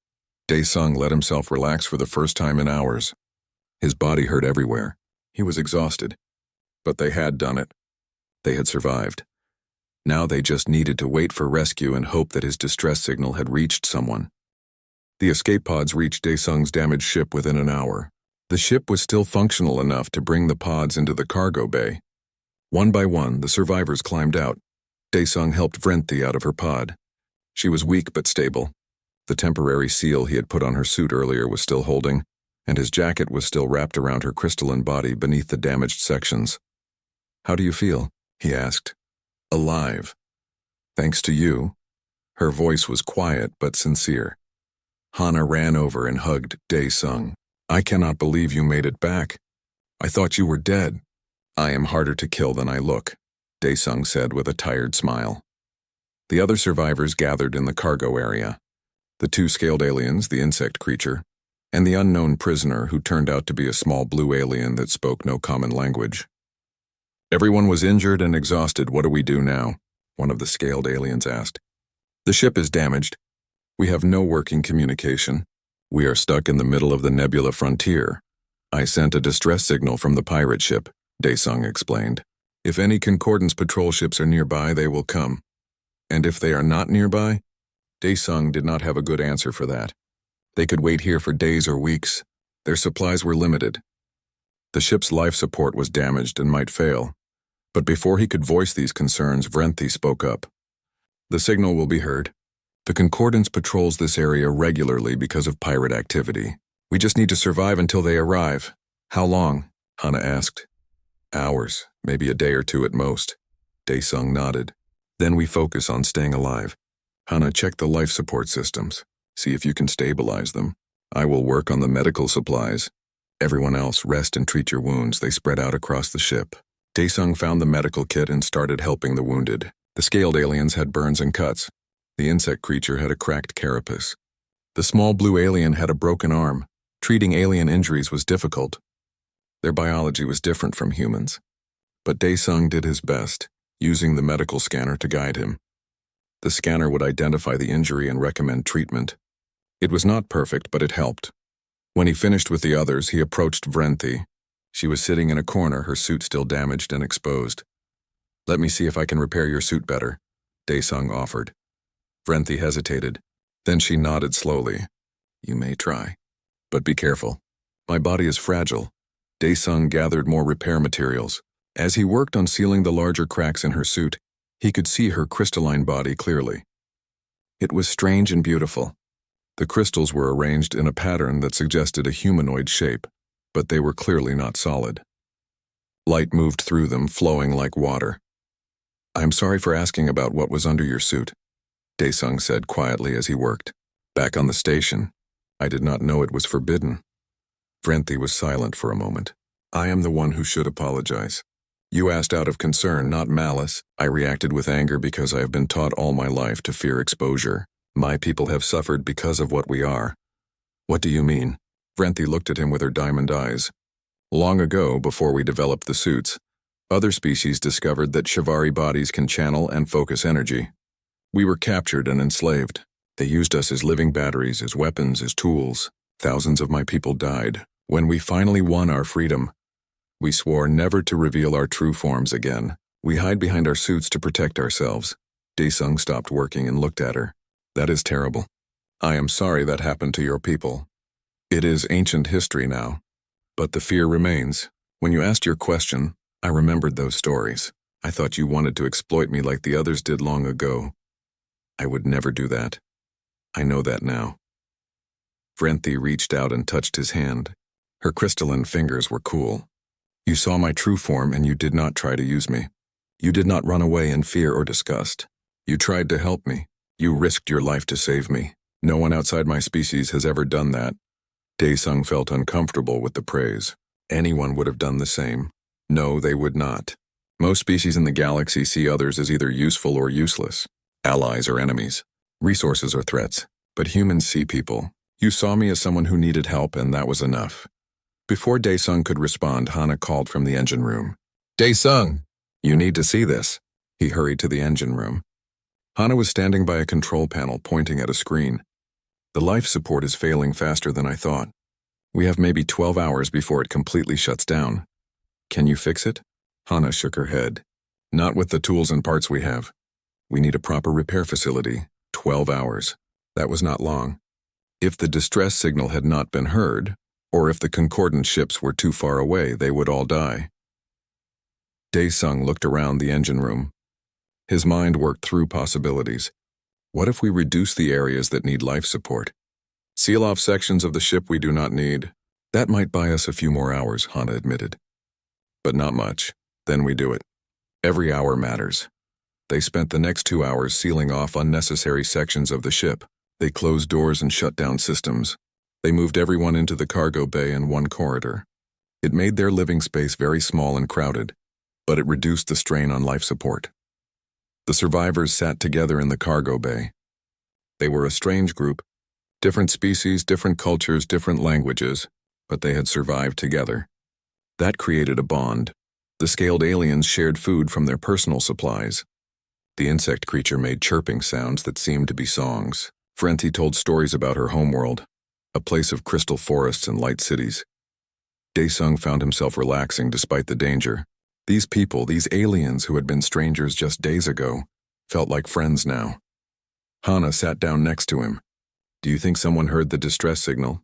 Dae-sung let himself relax for the first time in hours. His body hurt everywhere. He was exhausted. But they had done it. They had survived. Now they just needed to wait for rescue and hope that his distress signal had reached someone. The escape pods reached Dae-sung's damaged ship within an hour. The ship was still functional enough to bring the pods into the cargo bay. One by one, the survivors climbed out. Dae-sung helped Vrenthi out of her pod. She was weak but stable. The temporary seal he had put on her suit earlier was still holding, and his jacket was still wrapped around her crystalline body beneath the damaged sections. "How do you feel?" he asked. "Alive. Thanks to you." Her voice was quiet but sincere. Hana ran over and hugged Dae-sung. "I cannot believe you made it back. I thought you were dead." "I am harder to kill than I look," Dae-sung said with a tired smile. The other survivors gathered in the cargo area. The 2 scaled aliens, the insect creature, and the unknown prisoner who turned out to be a small blue alien that spoke no common language. "Everyone was injured and exhausted. What do we do now?" one of the scaled aliens asked. "The ship is damaged. We have no working communication. We are stuck in the middle of the nebula frontier. I sent a distress signal from the pirate ship," Dae-sung explained. "If any Concordance patrol ships are nearby, they will come. And if they are not nearby?" Dae-sung did not have a good answer for that. They could wait here for days or weeks. Their supplies were limited. The ship's life support was damaged and might fail. But before he could voice these concerns, Vrenthi spoke up. "The signal will be heard. The Concordance patrols this area regularly because of pirate activity. We just need to survive until they arrive." "How long?" Hana asked. "Hours, maybe a day or 2 at most." Dae-sung nodded. "Then we focus on staying alive. Hana, check the life support systems. See if you can stabilize them. I will work on the medical supplies. Everyone else, rest and treat your wounds." They spread out across the ship. Dae-sung found the medical kit and started helping the wounded. The scaled aliens had burns and cuts. The insect creature had a cracked carapace. The small blue alien had a broken arm. Treating alien injuries was difficult. Their biology was different from humans. But Dae-sung did his best, using the medical scanner to guide him. The scanner would identify the injury and recommend treatment. It was not perfect, but it helped. When he finished with the others, he approached Vrenthi. She was sitting in a corner, her suit still damaged and exposed. "Let me see if I can repair your suit better," Dae-sung offered. Vrenthi hesitated. Then she nodded slowly. "You may try. But be careful. My body is fragile." Dae-sung gathered more repair materials. As he worked on sealing the larger cracks in her suit, he could see her crystalline body clearly. It was strange and beautiful. The crystals were arranged in a pattern that suggested a humanoid shape, but they were clearly not solid. Light moved through them, flowing like water. "I am sorry for asking about what was under your suit," Dae-sung said quietly as he worked. "Back on the station, I did not know it was forbidden." Vrenthi was silent for a moment. "I am the one who should apologize. You asked out of concern, not malice. I reacted with anger because I have been taught all my life to fear exposure. My people have suffered because of what we are. What do you mean? Vrenthi looked at him with her diamond eyes. Long ago, before we developed the suits, other species discovered that Shivari bodies can channel and focus energy. We were captured and enslaved. They used us as living batteries, as weapons, as tools. Thousands of my people died. When we finally won our freedom, we swore never to reveal our true forms again. We hide behind our suits to protect ourselves. Daesung stopped working and looked at her. That is terrible. I am sorry that happened to your people. It is ancient history now. But the fear remains. When you asked your question, I remembered those stories. I thought you wanted to exploit me like the others did long ago. I would never do that. I know that now. Vrenthi reached out and touched his hand. Her crystalline fingers were cool. You saw my true form and you did not try to use me. You did not run away in fear or disgust. You tried to help me. You risked your life to save me. No one outside my species has ever done that. Daesung felt uncomfortable with the praise. Anyone would have done the same. No, they would not. Most species in the galaxy see others as either useful or useless, allies or enemies, resources or threats. But humans see people. You saw me as someone who needed help, and that was enough. Before Daesung could respond, Hana called from the engine room. Daesung, you need to see this. He hurried to the engine room. Hana was standing by a control panel pointing at a screen. The life support is failing faster than I thought. We have maybe 12 hours before it completely shuts down. Can you fix it? Hana shook her head. Not with the tools and parts we have. We need a proper repair facility. 12 hours. That was not long. If the distress signal had not been heard, or if the concordant ships were too far away, they would all die. Daesung looked around the engine room. His mind worked through possibilities. What if we reduce the areas that need life support? Seal off sections of the ship we do not need. That might buy us a few more hours, Hana admitted. But not much. Then we do it. Every hour matters. They spent the next 2 hours sealing off unnecessary sections of the ship. They closed doors and shut down systems. They moved everyone into the cargo bay in one corridor. It made their living space very small and crowded, but it reduced the strain on life support. The survivors sat together in the cargo bay. They were a strange group, different species, different cultures, different languages, but they had survived together. That created a bond. The scaled aliens shared food from their personal supplies. The insect creature made chirping sounds that seemed to be songs. Vrenthi told stories about her homeworld, a place of crystal forests and light cities. Daesung found himself relaxing despite the danger. These people, these aliens who had been strangers just days ago, felt like friends now. Hana sat down next to him. Do you think someone heard the distress signal?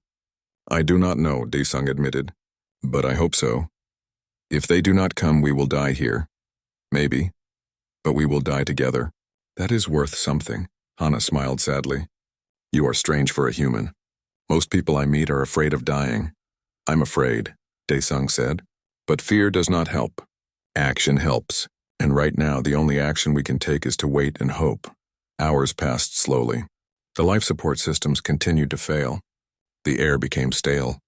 I do not know, Daesung admitted, but I hope so. If they do not come, we will die here. Maybe. But we will die together. That is worth something, Hana smiled sadly. You are strange for a human. Most people I meet are afraid of dying. I'm afraid, Daesung said. But fear does not help. Action helps. And right now, the only action we can take is to wait and hope. Hours passed slowly. The life support systems continued to fail. The air became stale.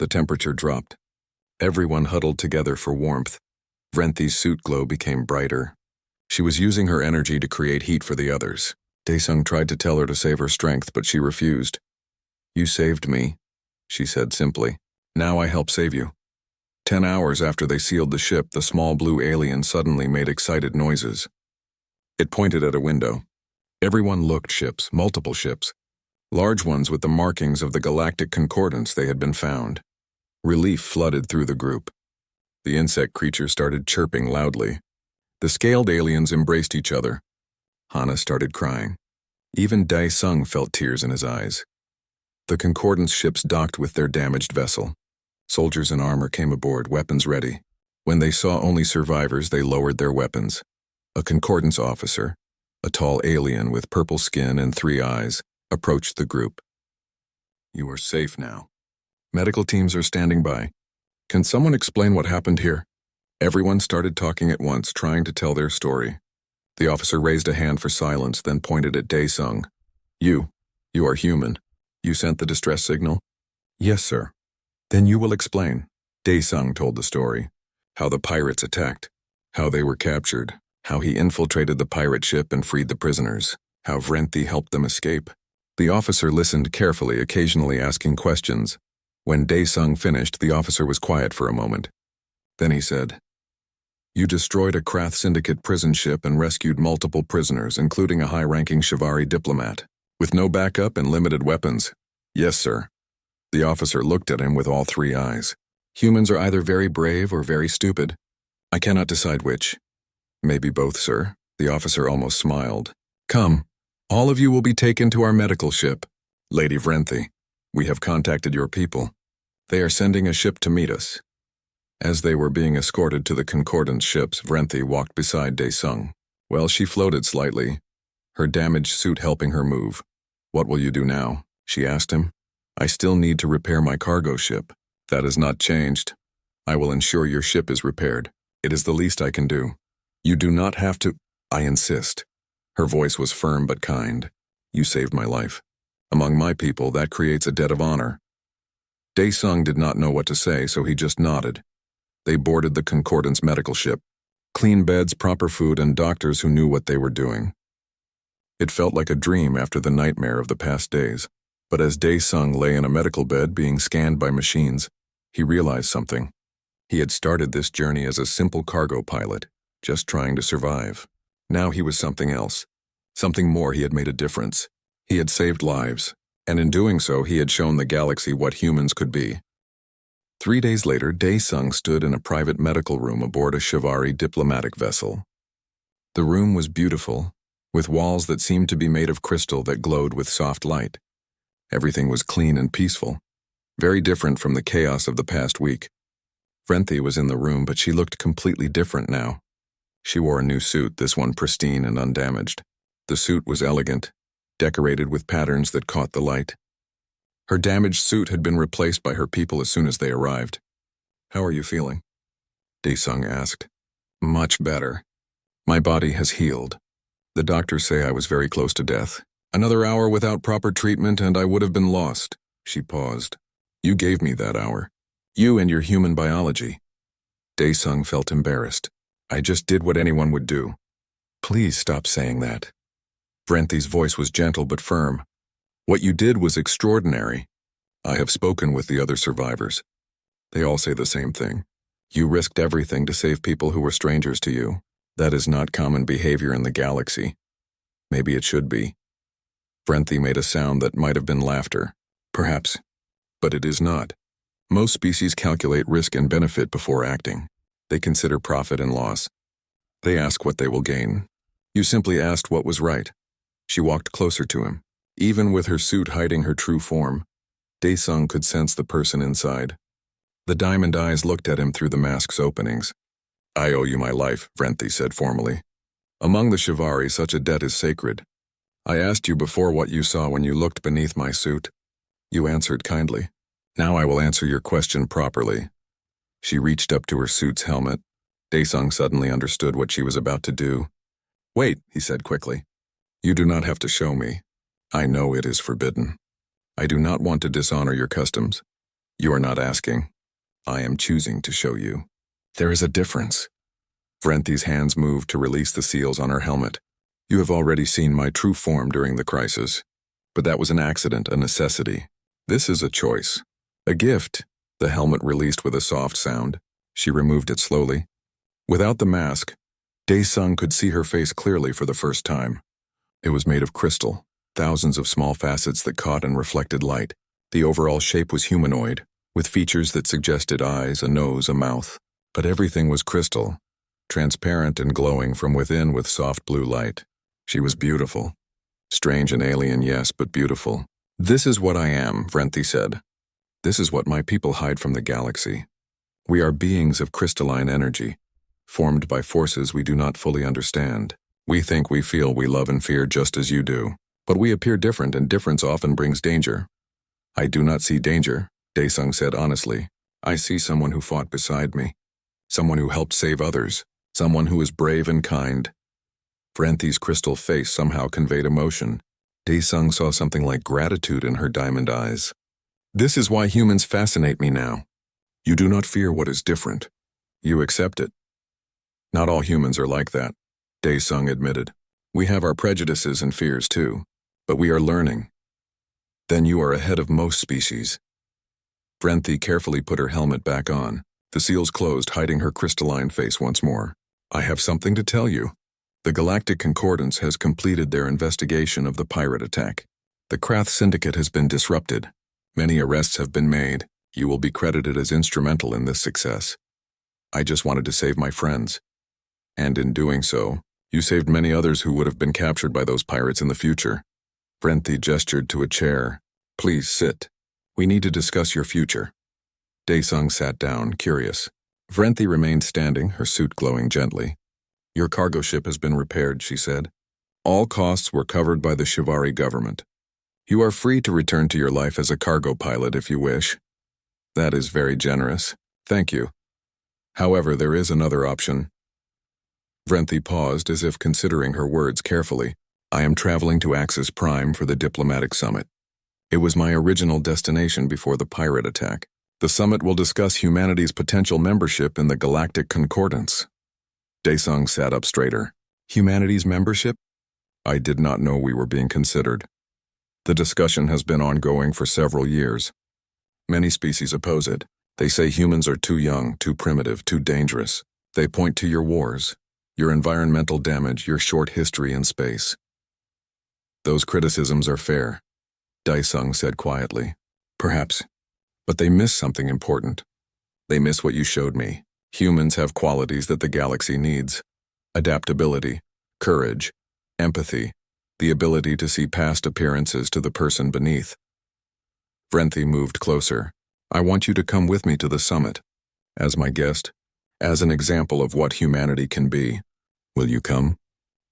The temperature dropped. Everyone huddled together for warmth. Vrenthi's suit glow became brighter. She was using her energy to create heat for the others. Daesung tried to tell her to save her strength, but she refused. You saved me, she said simply. Now I help save you. 10 hours after they sealed the ship, the small blue alien suddenly made excited noises. It pointed at a window. Everyone looked. Ships, multiple ships. Large ones with the markings of the galactic concordance they had been found. Relief flooded through the group. The insect creature started chirping loudly. The scaled aliens embraced each other. Hana started crying. Even Daesung felt tears in his eyes. The concordance ships docked with their damaged vessel. Soldiers in armor came aboard, weapons ready. When they saw only survivors, they lowered their weapons. A concordance officer, a tall alien with purple skin and 3 eyes, approached the group. You are safe now. Medical teams are standing by. Can someone explain what happened here? Everyone started talking at once, trying to tell their story. The officer raised a hand for silence, then pointed at Daesung. You are human. You sent the distress signal? Yes, sir. Then you will explain. Daesung told the story. How the pirates attacked. how they were captured, how he infiltrated the pirate ship and freed the prisoners, how Vrenthi helped them escape. The officer listened carefully, occasionally asking questions. When Dae-sung finished, the officer was quiet for a moment. Then he said, "You destroyed a Krath Syndicate prison ship and rescued multiple prisoners, including a high-ranking Shivari diplomat, with no backup and limited weapons." "Yes, sir." The officer looked at him with all three eyes. "Humans are either very brave or very stupid. I cannot decide which." "Maybe both, sir." The officer almost smiled. "Come, all of you will be taken to our medical ship. Lady Vrenthi, we have contacted your people. They are sending a ship to meet us." As they were being escorted to the Concordance ships, Vrenthi walked beside Dae-sung. Well, she floated slightly, her damaged suit helping her move. "What will you do now?" she asked him. "I still need to repair my cargo ship. That has not changed. I will ensure your ship is repaired. It is the least I can do. You do not have to—" "I insist." Her voice was firm but kind. "You saved my life. Among my people, that creates a debt of honor." Dae-sung did not know what to say, so he just nodded. They boarded the Concordance medical ship. Clean beds, proper food, and doctors who knew what they were doing. It felt like a dream after the nightmare of the past days. But as Dae-sung lay in a medical bed being scanned by machines, he realized something. He had started this journey as a simple cargo pilot, just trying to survive. Now he was something else. Something more. He had made a difference. He had saved lives, and in doing so he had shown the galaxy what humans could be. 3 days later, Dae-sung stood in a private medical room aboard a Shivari diplomatic vessel. The room was beautiful, with walls that seemed to be made of crystal that glowed with soft light. Everything was clean and peaceful, very different from the chaos of the past week. Vrenthi was in the room, but she looked completely different now. She wore a new suit, this one pristine and undamaged. The suit was elegant, decorated with patterns that caught the light. Her damaged suit had been replaced by her people as soon as they arrived. "How are you feeling?" Dae-sung asked. "Much better. My body has healed. The doctors say I was very close to death. Another hour without proper treatment and I would have been lost." She paused. "You gave me that hour. You and your human biology." Dae-sung felt embarrassed. "I just did what anyone would do." "Please stop saying that." Vrenthi's voice was gentle but firm. "What you did was extraordinary. I have spoken with the other survivors. They all say the same thing. You risked everything to save people who were strangers to you. That is not common behavior in the galaxy. Maybe it should be." Vrenthi made a sound that might have been laughter. "Perhaps. But it is not. Most species calculate risk and benefit before acting. They consider profit and loss. They ask what they will gain. You simply asked what was right." She walked closer to him. Even with her suit hiding her true form, Dae-sung could sense the person inside. The diamond eyes looked at him through the mask's openings. "I owe you my life," Vrenthi said formally. "Among the Shivari, such a debt is sacred. I asked you before what you saw when you looked beneath my suit. You answered kindly. Now I will answer your question properly." She reached up to her suit's helmet. Dae-sung suddenly understood what she was about to do. "Wait," he said quickly. "You do not have to show me. I know it is forbidden. I do not want to dishonor your customs. You are not asking. I am choosing to show you. There is a difference." Vrenthi's hands moved to release the seals on her helmet. "You have already seen my true form during the crisis. But that was an accident, a necessity. This is a choice. A gift." The helmet released with a soft sound. She removed it slowly. Without the mask, Dae-sung could see her face clearly for the first time. It was made of crystal, thousands of small facets that caught and reflected light. The overall shape was humanoid, with features that suggested eyes, a nose, a mouth. But everything was crystal, transparent and glowing from within with soft blue light. She was beautiful. Strange and alien, yes, but beautiful. "This is what I am," Vrenthi said. "This is what my people hide from the galaxy. We are beings of crystalline energy, formed by forces we do not fully understand. We think, we feel, we love and fear just as you do. But we appear different, and difference often brings danger." "I do not see danger," Dae-sung said honestly. "I see someone who fought beside me. Someone who helped save others. Someone who is brave and kind." Vrenthi's crystal face somehow conveyed emotion. Dae-sung saw something like gratitude in her diamond eyes. "This is why humans fascinate me now. You do not fear what is different. You accept it. Not all humans are like that, Dae-sung admitted. We have our prejudices and fears too, but we are learning. Then you are ahead of most species. Vrenthi carefully put her helmet back on, the seals closed, hiding her crystalline face once more. I have something to tell you. The Galactic Concordance has completed their investigation of the pirate attack. The Krath Syndicate has been disrupted. Many arrests have been made. You will be credited as instrumental in this success. I just wanted to save my friends. And in doing so, you saved many others who would have been captured by those pirates in the future. Vrenthi gestured to a chair. Please sit. We need to discuss your future. Dae-sung sat down, curious. Vrenthi remained standing, her suit glowing gently. Your cargo ship has been repaired, she said. All costs were covered by the Shivari government. You are free to return to your life as a cargo pilot if you wish. That is very generous. Thank you. However, there is another option. Vrenthi paused as if considering her words carefully. I am traveling to Axis Prime for the diplomatic summit. It was my original destination before the pirate attack. The summit will discuss humanity's potential membership in the Galactic Concordance. Dae-sung sat up straighter. Humanity's membership? I did not know we were being considered. The discussion has been ongoing for several years. Many species oppose it. They say humans are too young, too primitive, too dangerous. They point to your wars, your environmental damage, your short history in space. Those criticisms are fair, Dae-sung said quietly. Perhaps. But they miss something important. They miss what you showed me. Humans have qualities that the galaxy needs. Adaptability, courage, empathy, the ability to see past appearances to the person beneath. Vrenthi moved closer. I want you to come with me to the summit. As my guest, as an example of what humanity can be. Will you come?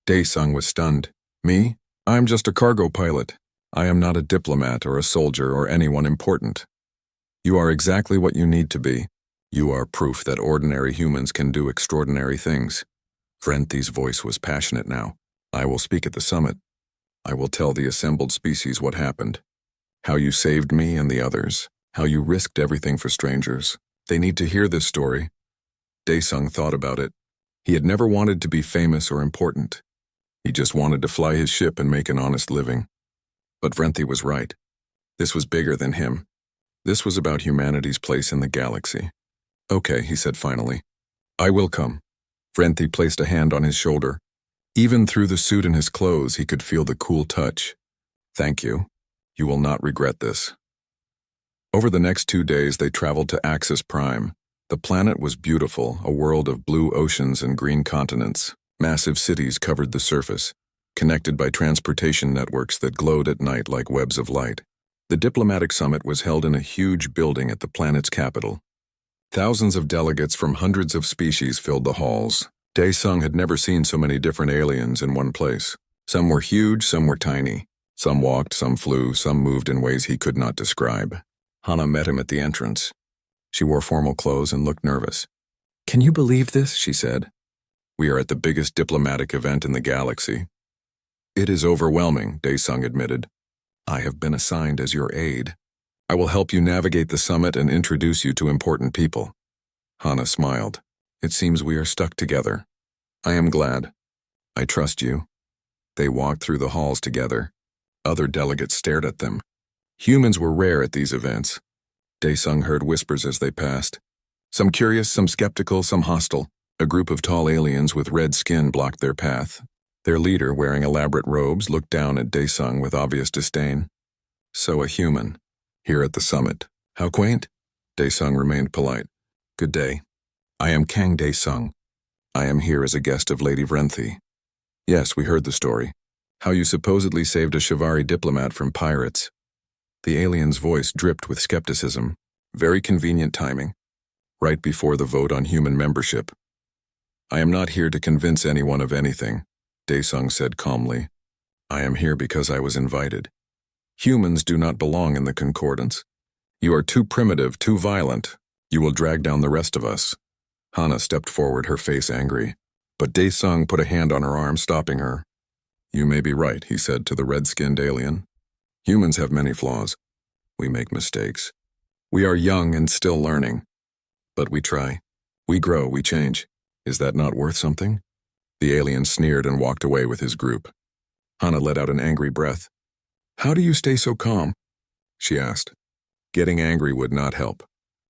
Dae-sung was stunned. Me? I'm just a cargo pilot. I am not a diplomat or a soldier or anyone important. You are exactly what you need to be. You are proof that ordinary humans can do extraordinary things. Vrenthi's voice was passionate now. I will speak at the summit. I will tell the assembled species what happened. How you saved me and the others. How you risked everything for strangers. They need to hear this story. Dae-sung thought about it. He had never wanted to be famous or important. He just wanted to fly his ship and make an honest living. But Vrenthi was right. This was bigger than him. This was about humanity's place in the galaxy. Okay, he said finally. I will come. Vrenthi placed a hand on his shoulder. Even through the suit and his clothes, he could feel the cool touch. Thank you. You will not regret this. Over the next 2 days, they traveled to Axis Prime. The planet was beautiful, a world of blue oceans and green continents. Massive cities covered the surface, connected by transportation networks that glowed at night like webs of light. The diplomatic summit was held in a huge building at the planet's capital. Thousands of delegates from hundreds of species filled the halls. Dae-sung had never seen so many different aliens in one place. Some were huge, some were tiny. Some walked, some flew, some moved in ways he could not describe. Hana met him at the entrance. She wore formal clothes and looked nervous. Can you believe this? She said. We are at the biggest diplomatic event in the galaxy. It is overwhelming, Dae-sung admitted. I have been assigned as your aide. I will help you navigate the summit and introduce you to important people. Hana smiled. It seems we are stuck together. I am glad. I trust you. They walked through the halls together. Other delegates stared at them. Humans were rare at these events. Dae-sung heard whispers as they passed. Some curious, some skeptical, some hostile. A group of tall aliens with red skin blocked their path. Their leader, wearing elaborate robes, looked down at Dae-sung with obvious disdain. So a human, here at the summit. How quaint? Dae-sung remained polite. Good day. I am Kang Dae-sung. I am here as a guest of Lady Vrenthi. Yes, we heard the story. How you supposedly saved a Shivari diplomat from pirates. The alien's voice dripped with skepticism. Very convenient timing. Right before the vote on human membership. I am not here to convince anyone of anything, Dae-sung said calmly. I am here because I was invited. Humans do not belong in the concordance. You are too primitive, too violent. You will drag down the rest of us. Hana stepped forward, her face angry. But Dae-sung put a hand on her arm, stopping her. You may be right, he said to the red-skinned alien. Humans have many flaws. We make mistakes. We are young and still learning. But we try. We grow, we change. Is that not worth something? The alien sneered and walked away with his group. Hana let out an angry breath. How do you stay so calm? She asked. Getting angry would not help.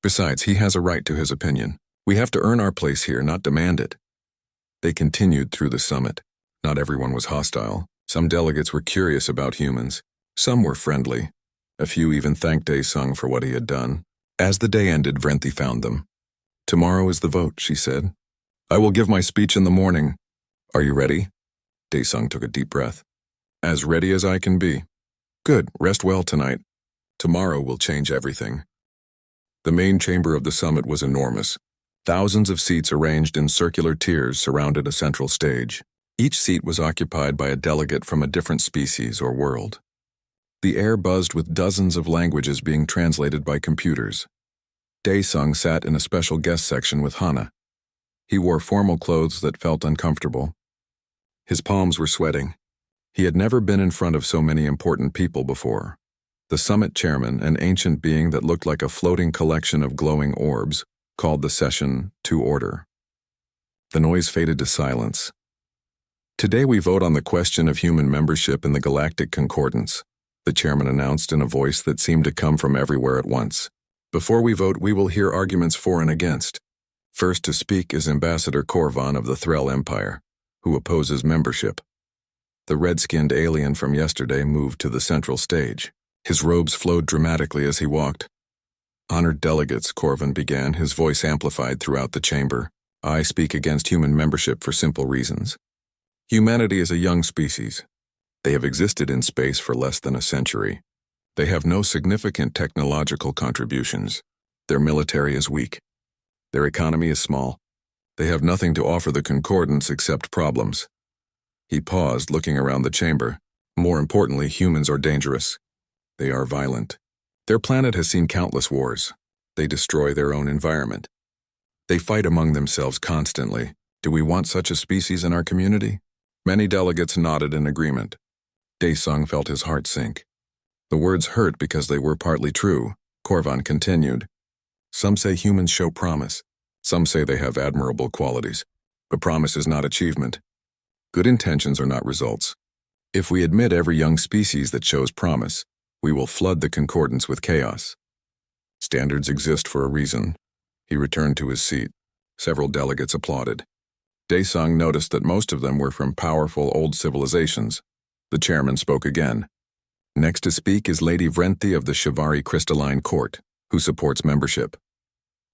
Besides, he has a right to his opinion. We have to earn our place here, not demand it. They continued through the summit. Not everyone was hostile. Some delegates were curious about humans. Some were friendly. A few even thanked Dae-sung for what he had done. As the day ended, Vrenthi found them. Tomorrow is the vote, she said. I will give my speech in the morning. Are you ready? Dae-sung took a deep breath. As ready as I can be. Good, rest well tonight. Tomorrow will change everything. The main chamber of the summit was enormous. Thousands of seats arranged in circular tiers surrounded a central stage. Each seat was occupied by a delegate from a different species or world. The air buzzed with dozens of languages being translated by computers. Dae-sung sat in a special guest section with Hana. He wore formal clothes that felt uncomfortable. His palms were sweating. He had never been in front of so many important people before. The summit chairman, an ancient being that looked like a floating collection of glowing orbs, called the session to order. The noise faded to silence. Today we vote on the question of human membership in the Galactic Concordance, the chairman announced in a voice that seemed to come from everywhere at once. Before we vote, we will hear arguments for and against. First to speak is Ambassador Korvan of the Threll Empire, who opposes membership. The red-skinned alien from yesterday moved to the central stage. His robes flowed dramatically as he walked. Honored delegates, Korvan began, his voice amplified throughout the chamber. I speak against human membership for simple reasons. Humanity is a young species. They have existed in space for less than a century. They have no significant technological contributions. Their military is weak. Their economy is small. They have nothing to offer the Concordance except problems. He paused, looking around the chamber. More importantly, humans are dangerous. They are violent. Their planet has seen countless wars. They destroy their own environment. They fight among themselves constantly. Do we want such a species in our community? Many delegates nodded in agreement. Dae-sung felt his heart sink. The words hurt because they were partly true. Korvan continued. Some say humans show promise. Some say they have admirable qualities. But promise is not achievement. Good intentions are not results. If we admit every young species that shows promise, we will flood the Concordance with chaos. Standards exist for a reason. He returned to his seat. Several delegates applauded. Dae-sung noticed that most of them were from powerful old civilizations. The chairman spoke again. Next to speak is Lady Vrenthi of the Shivari Crystalline Court, who supports membership.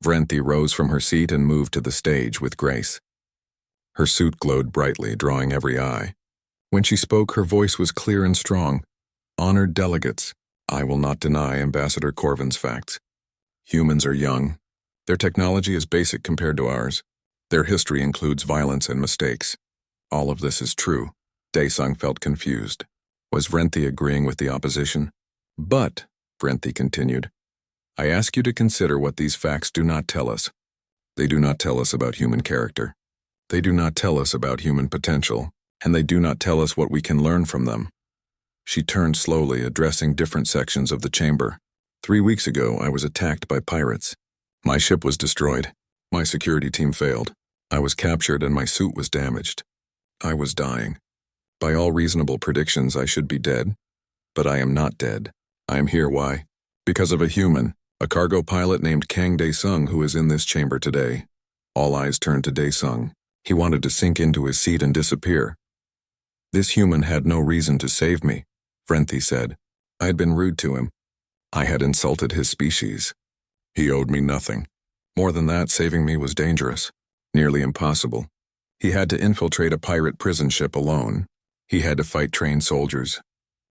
Vrenthi rose from her seat and moved to the stage with grace. Her suit glowed brightly, drawing every eye. When she spoke, her voice was clear and strong. Honored delegates, I will not deny Ambassador Korvan's facts. Humans are young. Their technology is basic compared to ours. Their history includes violence and mistakes. All of this is true. Dae-sung felt confused. Was Vrenthi agreeing with the opposition? But, Vrenthi continued, I ask you to consider what these facts do not tell us. They do not tell us about human character. They do not tell us about human potential, and they do not tell us what we can learn from them. She turned slowly, addressing different sections of the chamber. 3 weeks ago, I was attacked by pirates. My ship was destroyed. My security team failed. I was captured and my suit was damaged. I was dying. By all reasonable predictions, I should be dead. But I am not dead. I am here, why? Because of a human, a cargo pilot named Kang Dae-sung, who is in this chamber today. All eyes turned to Dae-sung. He wanted to sink into his seat and disappear. This human had no reason to save me, Vrenthi said. I had been rude to him. I had insulted his species. He owed me nothing. More than that, saving me was dangerous, nearly impossible. He had to infiltrate a pirate prison ship alone. He had to fight trained soldiers.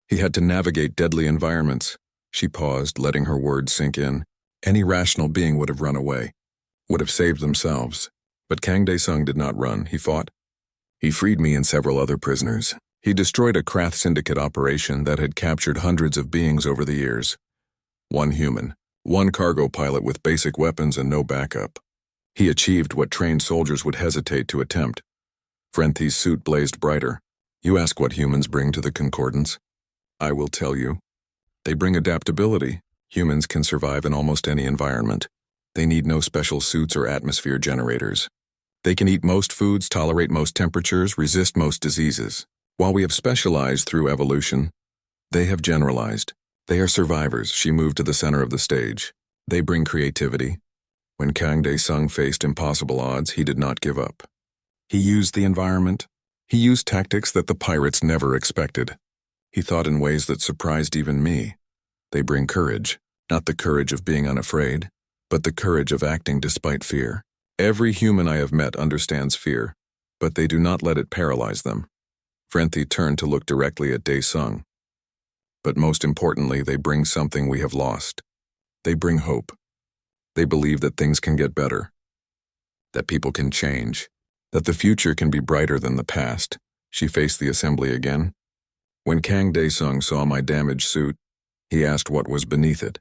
He had to navigate deadly environments. She paused, letting her words sink in. Any rational being would have run away, would have saved themselves. But Kang Dae-sung did not run, he fought. He freed me and several other prisoners. He destroyed a Krath Syndicate operation that had captured hundreds of beings over the years. One human, one cargo pilot with basic weapons and no backup. He achieved what trained soldiers would hesitate to attempt. Vrenthi's suit blazed brighter. You ask what humans bring to the Concordance. I will tell you. They bring adaptability. Humans can survive in almost any environment. They need no special suits or atmosphere generators. They can eat most foods, tolerate most temperatures, resist most diseases. While we have specialized through evolution, they have generalized. They are survivors. She moved to the center of the stage. They bring creativity. When Kang Dae-sung faced impossible odds, he did not give up. He used the environment. He used tactics that the pirates never expected. He thought in ways that surprised even me. They bring courage, not the courage of being unafraid, but the courage of acting despite fear. Every human I have met understands fear, but they do not let it paralyze them. Vrenthi turned to look directly at Dae-sung. But most importantly, they bring something we have lost. They bring hope. They believe that things can get better, that people can change, that the future can be brighter than the past. She faced the assembly again. When Kang Dae-sung saw my damaged suit, he asked what was beneath it.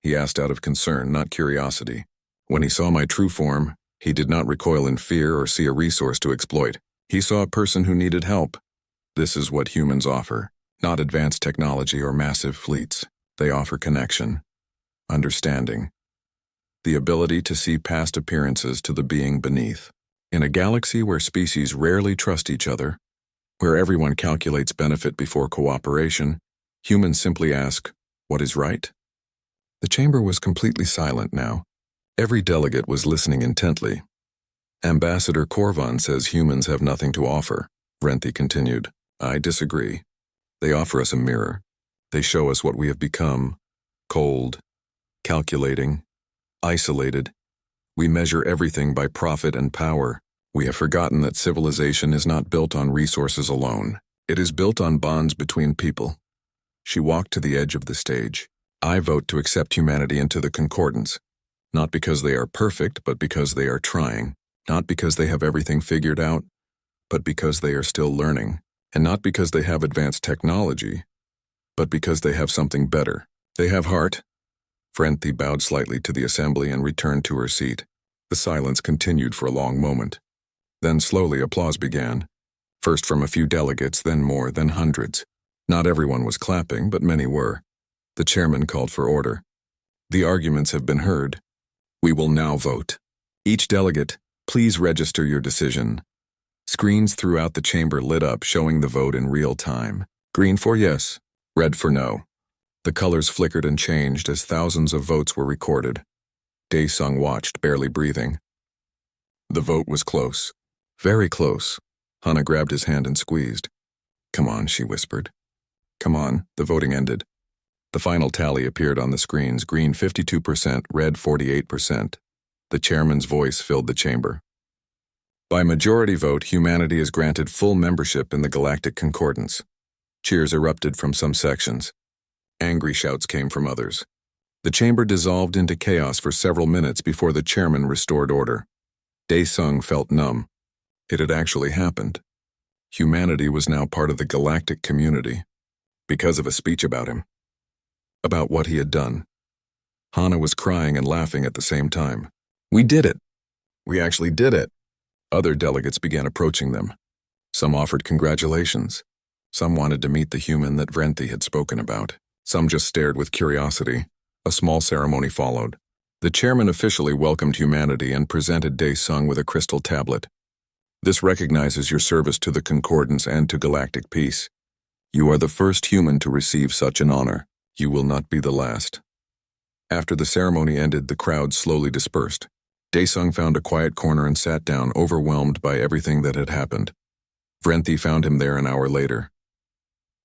He asked out of concern, not curiosity. When he saw my true form, he did not recoil in fear or see a resource to exploit. He saw a person who needed help. This is what humans offer, not advanced technology or massive fleets. They offer connection, understanding, the ability to see past appearances to the being beneath. In a galaxy where species rarely trust each other, where everyone calculates benefit before cooperation, humans simply ask, "What is right?" The chamber was completely silent now. Every delegate was listening intently. Ambassador Korvan says humans have nothing to offer, Vrenthi continued. I disagree. They offer us a mirror. They show us what we have become: cold, calculating, isolated. We measure everything by profit and power. We have forgotten that civilization is not built on resources alone. It is built on bonds between people. She walked to the edge of the stage. I vote to accept humanity into the concordance. Not because they are perfect, but because they are trying. Not because they have everything figured out, but because they are still learning. And not because they have advanced technology, but because they have something better. They have heart. Vrenthi bowed slightly to the assembly and returned to her seat. The silence continued for a long moment. Then slowly applause began. First from a few delegates, then more, then hundreds. Not everyone was clapping, but many were. The chairman called for order. The arguments have been heard. We will now vote. Each delegate, please register your decision. Screens throughout the chamber lit up, showing the vote in real time. Green for yes, red for no. The colors flickered and changed as thousands of votes were recorded. Dae-sung watched, barely breathing. The vote was close. Very close. Hana grabbed his hand and squeezed. Come on, she whispered. Come on, the voting ended. The final tally appeared on the screens, green 52%, red 48%. The chairman's voice filled the chamber. By majority vote, humanity is granted full membership in the Galactic Concordance. Cheers erupted from some sections. Angry shouts came from others. The chamber dissolved into chaos for several minutes before the chairman restored order. Dae-sung felt numb. It had actually happened. Humanity was now part of the galactic community, because of a speech about him. About what he had done. Hana was crying and laughing at the same time. We did it! We actually did it! Other delegates began approaching them. Some offered congratulations. Some wanted to meet the human that Vrenthi had spoken about. Some just stared with curiosity. A small ceremony followed. The chairman officially welcomed humanity and presented Dae-sung with a crystal tablet. This recognizes your service to the Concordance and to galactic peace. You are the first human to receive such an honor. You will not be the last. After the ceremony ended, the crowd slowly dispersed. Dae-sung found a quiet corner and sat down, overwhelmed by everything that had happened. Vrenthi found him there an hour later.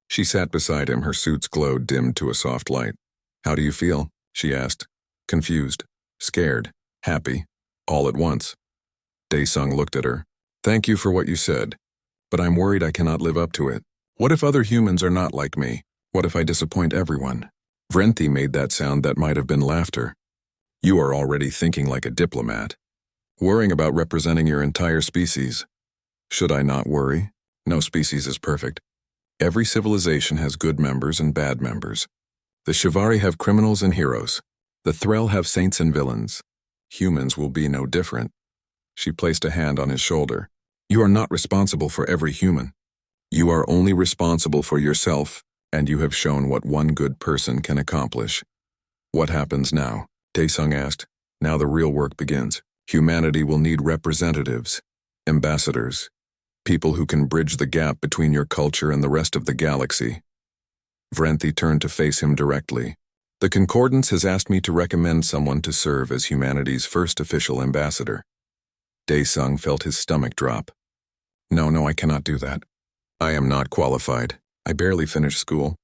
She sat beside him, her suit's glow dimmed to a soft light. How do you feel? She asked. Confused, scared, happy, all at once. Dae-sung looked at her. Thank you for what you said, but I'm worried I cannot live up to it. What if other humans are not like me? What if I disappoint everyone? Vrenthi made that sound that might have been laughter. You are already thinking like a diplomat, worrying about representing your entire species. Should I not worry? No species is perfect. Every civilization has good members and bad members. The Shivari have criminals and heroes. The Threll have saints and villains. Humans will be no different. She placed a hand on his shoulder. You are not responsible for every human. You are only responsible for yourself, and you have shown what one good person can accomplish. What happens now? Dae-sung asked. Now the real work begins. Humanity will need representatives, ambassadors, people who can bridge the gap between your culture and the rest of the galaxy. Vrenthi turned to face him directly. The Concordance has asked me to recommend someone to serve as humanity's first official ambassador. Daesung felt his stomach drop. No, I cannot do that. I am not qualified. I barely finished school.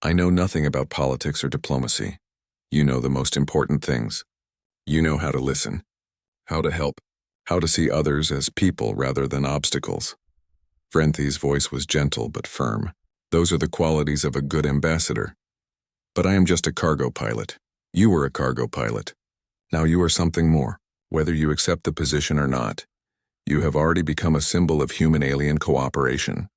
I know nothing about politics or diplomacy. You know the most important things. You know how to listen, how to help, how to see others as people rather than obstacles. Vrenthi's voice was gentle but firm. Those are the qualities of a good ambassador. But I am just a cargo pilot. You were a cargo pilot. Now you are something more. Whether you accept the position or not, you have already become a symbol of human-alien cooperation.